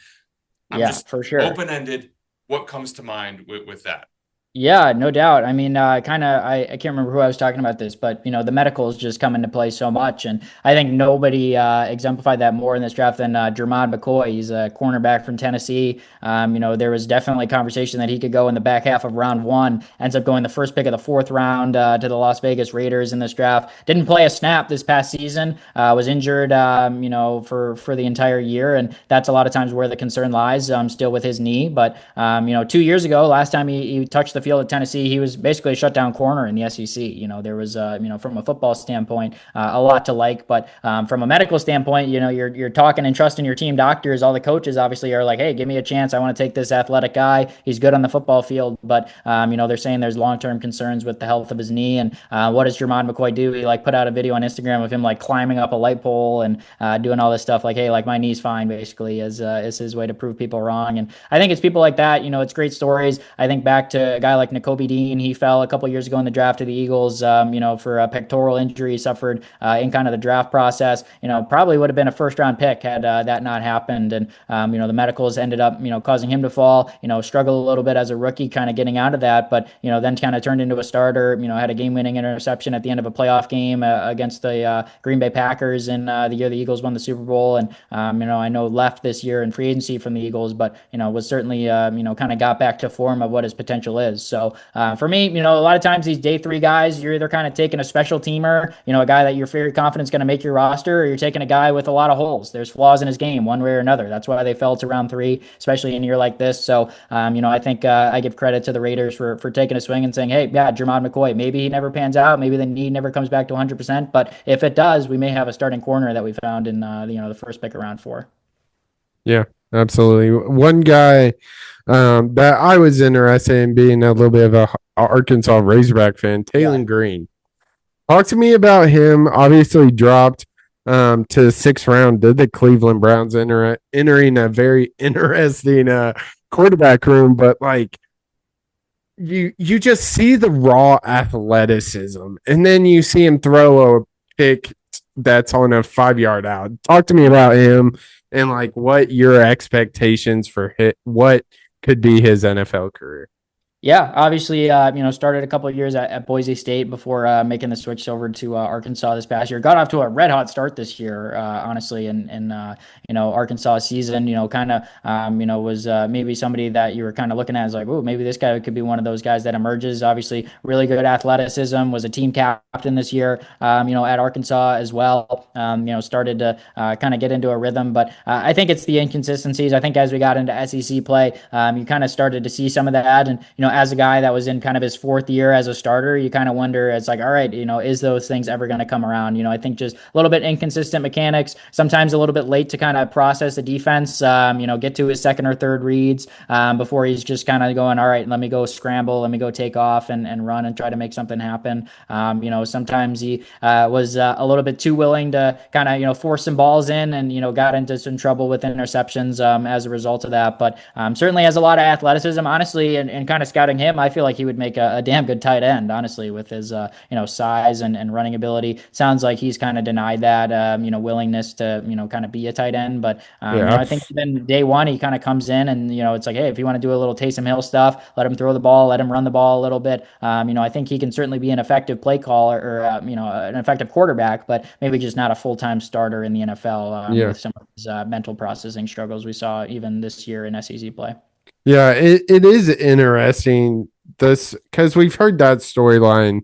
[SPEAKER 3] I'm
[SPEAKER 4] Yeah,
[SPEAKER 3] just
[SPEAKER 4] for sure.
[SPEAKER 3] open-ended. what comes to mind with that?
[SPEAKER 4] Yeah, no doubt. I mean, I can't remember who I was talking about this, but the medicals just come into play so much, and I think nobody exemplified that more in this draft than Jermod McCoy. He's a cornerback from Tennessee. There was definitely conversation that he could go in the back half of round one. Ends up going the first pick of the fourth round to the Las Vegas Raiders in this draft. Didn't play a snap this past season. Was injured, for the entire year, and that's a lot of times where the concern lies. Still with his knee, but 2 years ago, last time he touched the field at Tennessee, he was basically a shutdown corner in the SEC. There was, from a football standpoint, a lot to like, but from a medical standpoint, you're talking and trusting your team doctors. All the coaches obviously are like, hey, give me a chance. I want to take this athletic guy. He's good on the football field, but they're saying there's long-term concerns with the health of his knee. And what does Jermon McCoy do? He put out a video on Instagram of him climbing up a light pole and doing all this stuff. Hey, my knee's fine, basically, is his way to prove people wrong. And I think it's people like that. It's great stories. I think back to a guy like Nakobe Dean. He fell a couple years ago in the draft to the Eagles, for a pectoral injury he suffered in kind of the draft process. Probably would have been a first-round pick had that not happened. And, the medicals ended up, causing him to fall, struggle a little bit as a rookie, kind of getting out of that. But, then kind of turned into a starter, had a game-winning interception at the end of a playoff game against the Green Bay Packers in the year the Eagles won the Super Bowl. And, I know left this year in free agency from the Eagles, but, was certainly, kind of got back to form of what his potential is. So for me, a lot of times these day three guys, you're either kind of taking a special teamer, a guy that you're very confident is going to make your roster, or you're taking a guy with a lot of holes. There's flaws in his game one way or another. That's why they fell to round three, especially in a year like this. So, I think I give credit to the Raiders for taking a swing and saying, hey, yeah, Jermod McCoy, maybe he never pans out. Maybe the knee never comes back to 100%. But if it does, we may have a starting corner that we found in, the first pick of round four.
[SPEAKER 2] Yeah, absolutely. One guy that I was interested in being a little bit of a Arkansas Razorback fan, Taylon Green. Talk to me about him. Obviously dropped to the sixth round. Did the Cleveland Browns entering a very interesting quarterback room, but you just see the raw athleticism, and then you see him throw a pick that's on a 5-yard out. Talk to me about him and what your expectations for what could be his NFL career.
[SPEAKER 4] Yeah, obviously, started a couple of years at Boise State before making the switch over to Arkansas this past year. Got off to a red hot start this year, honestly, in Arkansas season. Was maybe somebody that you were kind of looking at as oh, maybe this guy could be one of those guys that emerges. Obviously, really good athleticism. Was a team captain this year, at Arkansas as well. Started to kind of get into a rhythm, but I think it's the inconsistencies. I think as we got into SEC play, you kind of started to see some of that, and as a guy that was in kind of his fourth year as a starter, you kind of wonder, it's all right, is those things ever going to come around? I think just a little bit inconsistent mechanics, sometimes a little bit late to kind of process the defense, get to his second or third reads before he's just kind of going, all right, let me go scramble, let me go take off and run and try to make something happen. Sometimes he was a little bit too willing to kind of, force some balls in and, got into some trouble with interceptions as a result of that. But certainly has a lot of athleticism, honestly, and kind of scouting him, I feel like he would make a damn good tight end, honestly, with his size and running ability. Sounds like he's kind of denied that willingness to kind of be a tight end. But I think even day one he kind of comes in and it's hey, if you want to do a little Taysom Hill stuff, let him throw the ball, let him run the ball a little bit. I think he can certainly be an effective play caller or an effective quarterback, but maybe just not a full-time starter in the NFL with some of his mental processing struggles we saw even this year in SEC play.
[SPEAKER 2] Yeah, it is interesting this because we've heard that storyline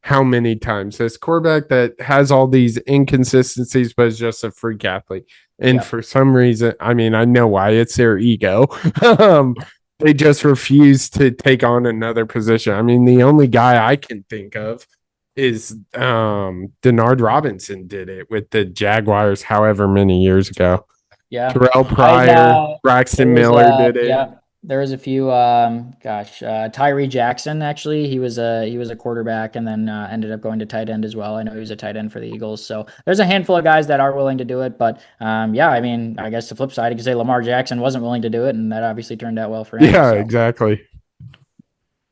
[SPEAKER 2] how many times. This quarterback that has all these inconsistencies but is just a freak athlete. And for some reason, I mean, I know why, it's their ego. They just refuse to take on another position. I mean, the only guy I can think of is Denard Robinson did it with the Jaguars however many years ago.
[SPEAKER 4] Yeah.
[SPEAKER 2] Terrell Pryor, Braxton Miller did it.
[SPEAKER 4] Yeah. There was a few, Tyree Jackson, actually, he was a quarterback and then ended up going to tight end as well. I know he was a tight end for the Eagles. So there's a handful of guys that are willing to do it. But I mean, I guess the flip side, you could say Lamar Jackson wasn't willing to do it, and that obviously turned out well for him.
[SPEAKER 2] Yeah, so. Exactly.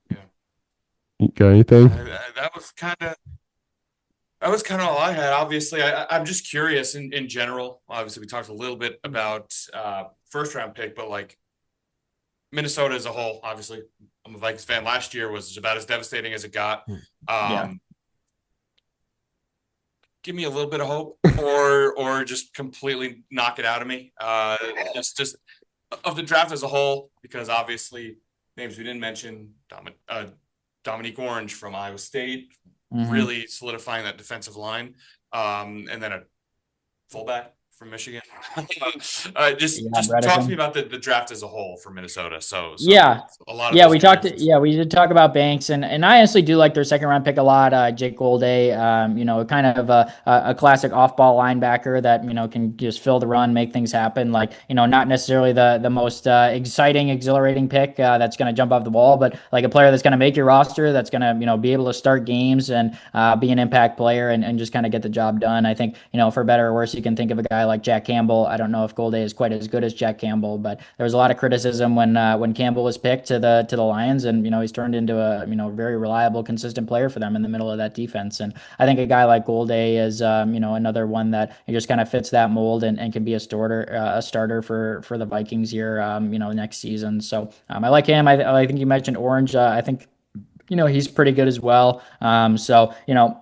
[SPEAKER 2] Yeah. You got anything?
[SPEAKER 3] That was kind of all I had. Obviously, I'm just curious in general. Obviously, we talked a little bit about first round pick, but Minnesota as a whole, obviously, I'm a Vikings fan. Last year was about as devastating as it got.
[SPEAKER 4] Yeah.
[SPEAKER 3] Give me a little bit of hope, or just completely knock it out of me. Just of the draft as a whole, because obviously names we didn't mention, Dominique Orange from Iowa State, really solidifying that defensive line, and then a fullback from Michigan. Just talk to me about the draft as a whole for Minnesota. So
[SPEAKER 4] Yeah.
[SPEAKER 3] a lot of
[SPEAKER 4] Yeah,
[SPEAKER 3] those
[SPEAKER 4] we talked.
[SPEAKER 3] guys.
[SPEAKER 4] Yeah, we did talk about Banks, and I honestly do like their second round pick a lot. Jake Golday, kind of a classic off ball linebacker that can just fill the run, make things happen. Like not necessarily the most exciting, exhilarating pick that's going to jump off the wall, but like a player that's going to make your roster, that's going to be able to start games and be an impact player and just kind of get the job done. I think for better or worse, you can think of a guy like Jack Campbell. I don't know if Golday is quite as good as Jack Campbell, but there was a lot of criticism when Campbell was picked to the Lions, and he's turned into a very reliable, consistent player for them in the middle of that defense. And I think a guy like Golday is another one that just kind of fits that mold and can be a starter for the Vikings here next season. So I like him. I think you mentioned Orange. I think he's pretty good as well. So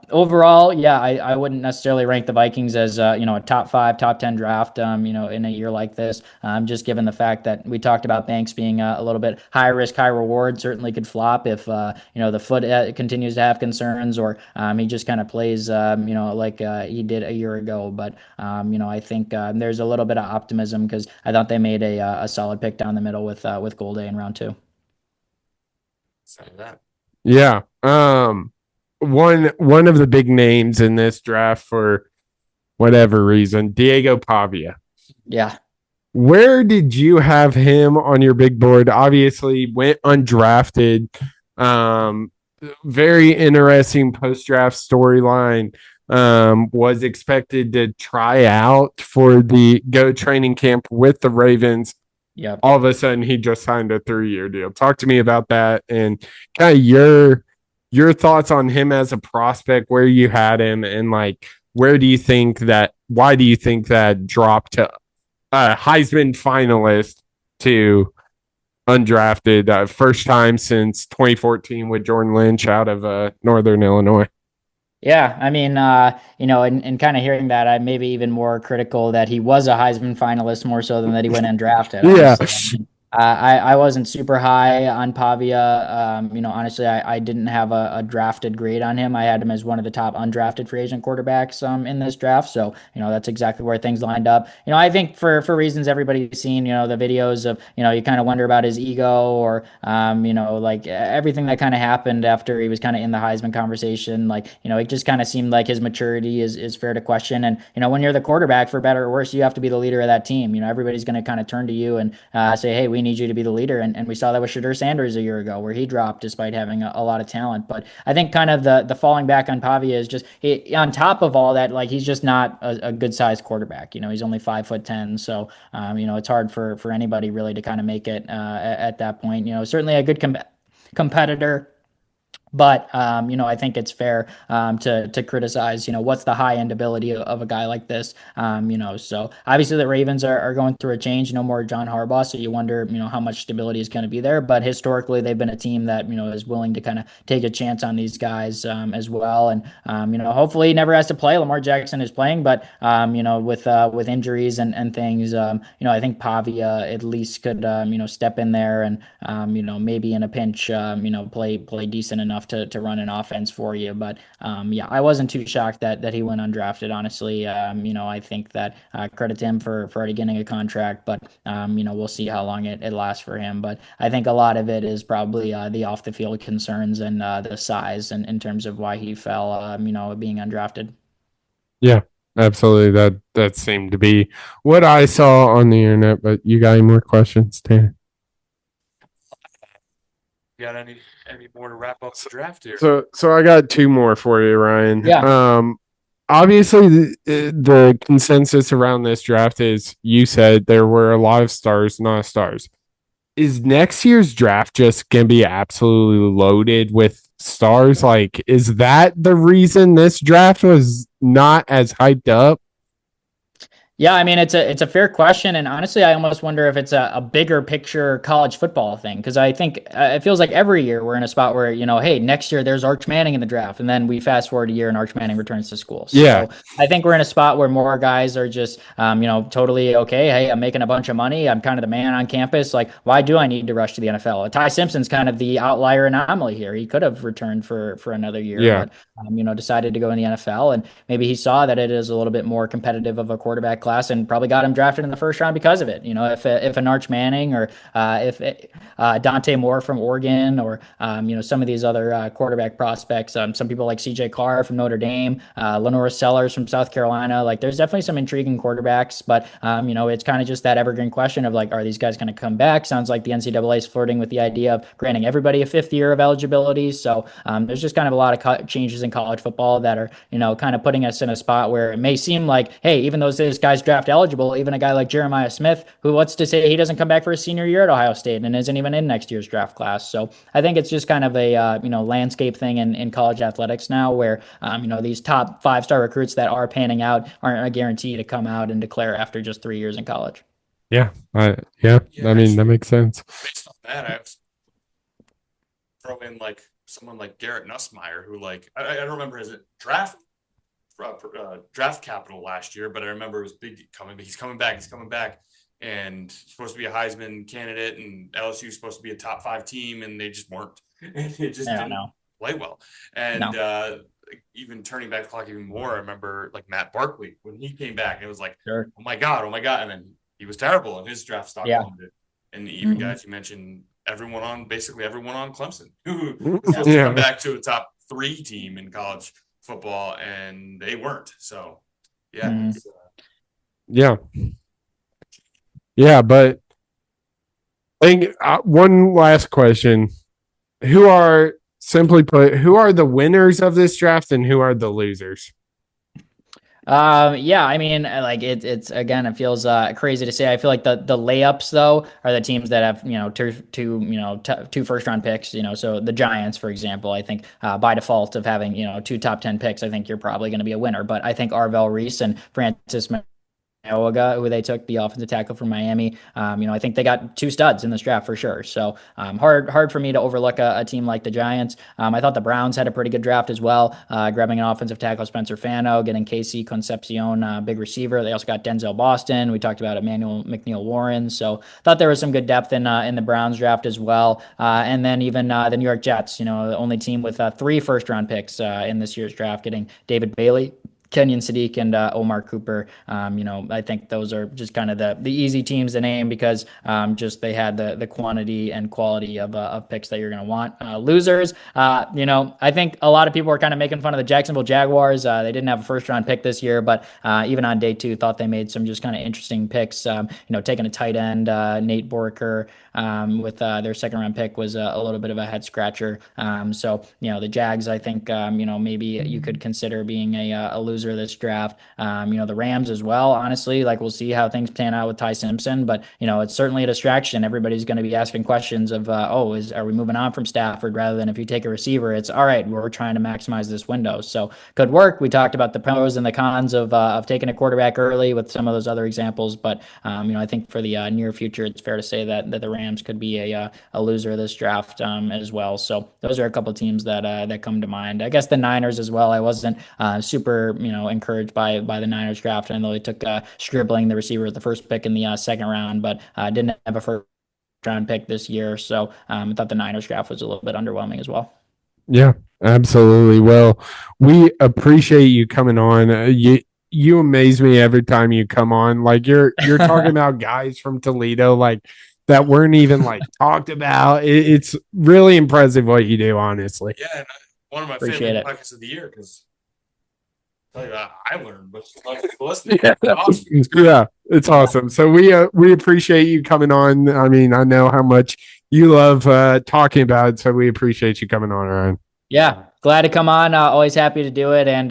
[SPEAKER 4] overall, yeah, I wouldn't necessarily rank the Vikings as a top 5, top 10 draft. In a year like this, just given the fact that we talked about Banks being a little bit high risk, high reward, certainly could flop if the foot continues to have concerns, or he just kind of plays like he did a year ago. But I think there's a little bit of optimism because I thought they made a solid pick down the middle with Golday in round 2.
[SPEAKER 3] Say that.
[SPEAKER 2] Yeah. One of the big names in this draft for whatever reason, Diego Pavia.
[SPEAKER 4] Yeah.
[SPEAKER 2] Where did you have him on your big board? Obviously went undrafted. Very interesting post-draft storyline. Was expected to try out for the Go training camp with the Ravens.
[SPEAKER 4] Yeah.
[SPEAKER 2] All of a sudden he just signed a 3-year deal. Talk to me about that and kind of your thoughts on him as a prospect, where you had him, and like why do you think that dropped to a Heisman finalist to undrafted, first time since 2014 with Jordan Lynch out of Northern Illinois?
[SPEAKER 4] Yeah, I mean, and kind of hearing that, I'm maybe even more critical that he was a Heisman finalist more so than that he went undrafted.
[SPEAKER 2] Yeah.
[SPEAKER 4] Honestly. I wasn't super high on Pavia. Honestly, I didn't have a drafted grade on him. I had him as one of the top undrafted free agent quarterbacks in this draft. So, that's exactly where things lined up. I think for reasons everybody's seen, the videos of, you kind of wonder about his ego or, like everything that kind of happened after he was kind of in the Heisman conversation. Like, it just kind of seemed like his maturity is fair to question. And, when you're the quarterback, for better or worse, you have to be the leader of that team. Everybody's going to kind of turn to you and say, hey, we need you to be the leader. And we saw that with Shadur Sanders a year ago, where he dropped despite having a lot of talent. But I think kind of the falling back on Pavia is just on top of all that, like he's just not a good sized quarterback. He's only 5'10". So, it's hard for anybody really to kind of make it at that point. Certainly a good competitor. But I think it's fair to criticize, what's the high end ability of a guy like this. So obviously the Ravens are going through a change. No more John Harbaugh, so you wonder, how much stability is going to be there. But historically, they've been a team that is willing to kind of take a chance on these guys as well. And hopefully he never has to play. Lamar Jackson is playing, but with injuries and things, I think Pavia at least could step in there and maybe in a pinch play decent enough to run an offense for you. But I wasn't too shocked that he went undrafted, honestly. I think that credit to him for already getting a contract, but we'll see how long it lasts for him. But I think a lot of it is probably the off the field concerns and the size and in terms of why he fell being undrafted.
[SPEAKER 2] Yeah, absolutely. That seemed to be what I saw on the internet. But you got any more questions, Tanner?
[SPEAKER 3] You got any more to wrap up the draft here?
[SPEAKER 2] So I got 2 more for you, Ryan.
[SPEAKER 4] Yeah.
[SPEAKER 2] Obviously the consensus around this draft is, you said there were a lot of stars, not stars. Is next year's draft just gonna be absolutely loaded with stars? Like, is that the reason this draft was not as hyped up?
[SPEAKER 4] Yeah, I mean it's a fair question, and honestly, I almost wonder if it's a bigger picture college football thing because I think it feels like every year we're in a spot where hey, next year there's Arch Manning in the draft, and then we fast forward a year and Arch Manning returns to school.
[SPEAKER 2] Yeah.
[SPEAKER 4] So I think we're in a spot where more guys are just totally okay. Hey, I'm making a bunch of money. I'm kind of the man on campus. Like, why do I need to rush to the NFL? Ty Simpson's kind of the outlier anomaly here. He could have returned for another year,
[SPEAKER 2] Yeah.
[SPEAKER 4] but decided to go in the NFL, and maybe he saw that it is a little bit more competitive of a quarterback class, and probably got him drafted in the first round because of it. If an Arch Manning or if Dante Moore from Oregon or some of these other quarterback prospects, some people like C.J. Carr from Notre Dame, Lenore Sellers from South Carolina, like there's definitely some intriguing quarterbacks, but it's kind of just that evergreen question of like, are these guys going to come back? Sounds like the NCAA is flirting with the idea of granting everybody a fifth year of eligibility. So there's just kind of a lot of changes in college football that are, kind of putting us in a spot where it may seem like, hey, even though this guy's draft eligible, even a guy like Jeremiah Smith, who what's to say he doesn't come back for his senior year at Ohio State and isn't even in next year's draft class. So I think it's just kind of a, landscape thing in college athletics now where, these top 5-star recruits that are panning out aren't a guarantee to come out and declare after just 3 years in college.
[SPEAKER 2] Yeah. I mean, that makes sense.
[SPEAKER 3] Based on that, I was throw in like someone like Garrett Nussmeier, who like I don't remember his draft capital last year, but I remember it was big coming. He's coming back, and supposed to be a Heisman candidate, and LSU is supposed to be a top 5 team, and they just weren't. They just didn't play well. And even turning back the clock even more, I remember like Matt Barkley when he came back, it was like, oh my god, and then he was terrible, and his draft stock plummeted. And even guys you mentioned, basically everyone on Clemson who was supposed to come back to a top 3 team in college football, and they weren't. So
[SPEAKER 2] but I think one last question: who are the winners of this draft, and who are the losers?
[SPEAKER 4] I mean, like it's again, it feels crazy to say. I feel like the layups though are the teams that have two first round picks. So the Giants, for example, I think by default of having 2 top 10 picks, I think you're probably going to be a winner. But I think Arvell Reese and Francis Oga, who they took, the offensive tackle from Miami. I think they got 2 studs in this draft for sure. So hard for me to overlook a team like the Giants. I thought the Browns had a pretty good draft as well, grabbing an offensive tackle, Spencer Fano, getting Casey Concepcion, big receiver. They also got Denzel Boston. We talked about Emmanuel McNeil-Warren. So thought there was some good depth in the Browns draft as well. And then even the New York Jets, the only team with 3 first-round picks in this year's draft, getting David Bailey, Kenyon Sadiq, and Omar Cooper. I think those are just kind of the easy teams to name because just they had the quantity and quality of picks that you're going to want. Losers, I think a lot of people are kind of making fun of the Jacksonville Jaguars. They didn't have a first round pick this year, but even on day 2, thought they made some just kind of interesting picks. Taking a tight end, Nate Borker, with their second round pick was a little bit of a head scratcher. The Jags, I think, maybe you could consider being a loser of this draft. The Rams as well, honestly, like we'll see how things pan out with Ty Simpson, but it's certainly a distraction. Everybody's going to be asking questions of, are we moving on from Stafford, rather than if you take a receiver, it's all right, we're trying to maximize this window. So could work. We talked about the pros and the cons of taking a quarterback early with some of those other examples, but I think for the near future, it's fair to say that the Rams could be a loser of this draft as well. So those are a couple teams that come to mind. I guess the Niners as well. I wasn't super encouraged by the Niners draft. I know they took Stribling, the receiver, at the first pick in the second round, but didn't have a first round pick this year. So I thought the Niners draft was a little bit underwhelming as well.
[SPEAKER 2] Yeah, absolutely. Well, we appreciate you coming on. You amaze me every time you come on. Like you're talking about guys from Toledo, like that weren't even like talked about. It's really impressive what you do, honestly.
[SPEAKER 3] Yeah, and one of my favorite podcasts of the year because I learned, but listening.
[SPEAKER 2] Yeah, it's awesome. So we appreciate you coming on. I mean, I know how much you love talking about it, so we appreciate you coming on, Ryan.
[SPEAKER 4] Yeah, glad to come on. Always happy to do it, and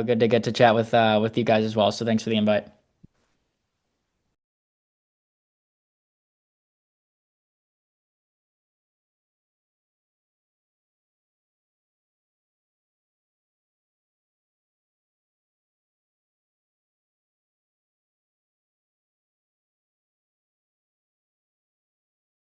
[SPEAKER 4] good to get to chat with you guys as well. So thanks for the invite.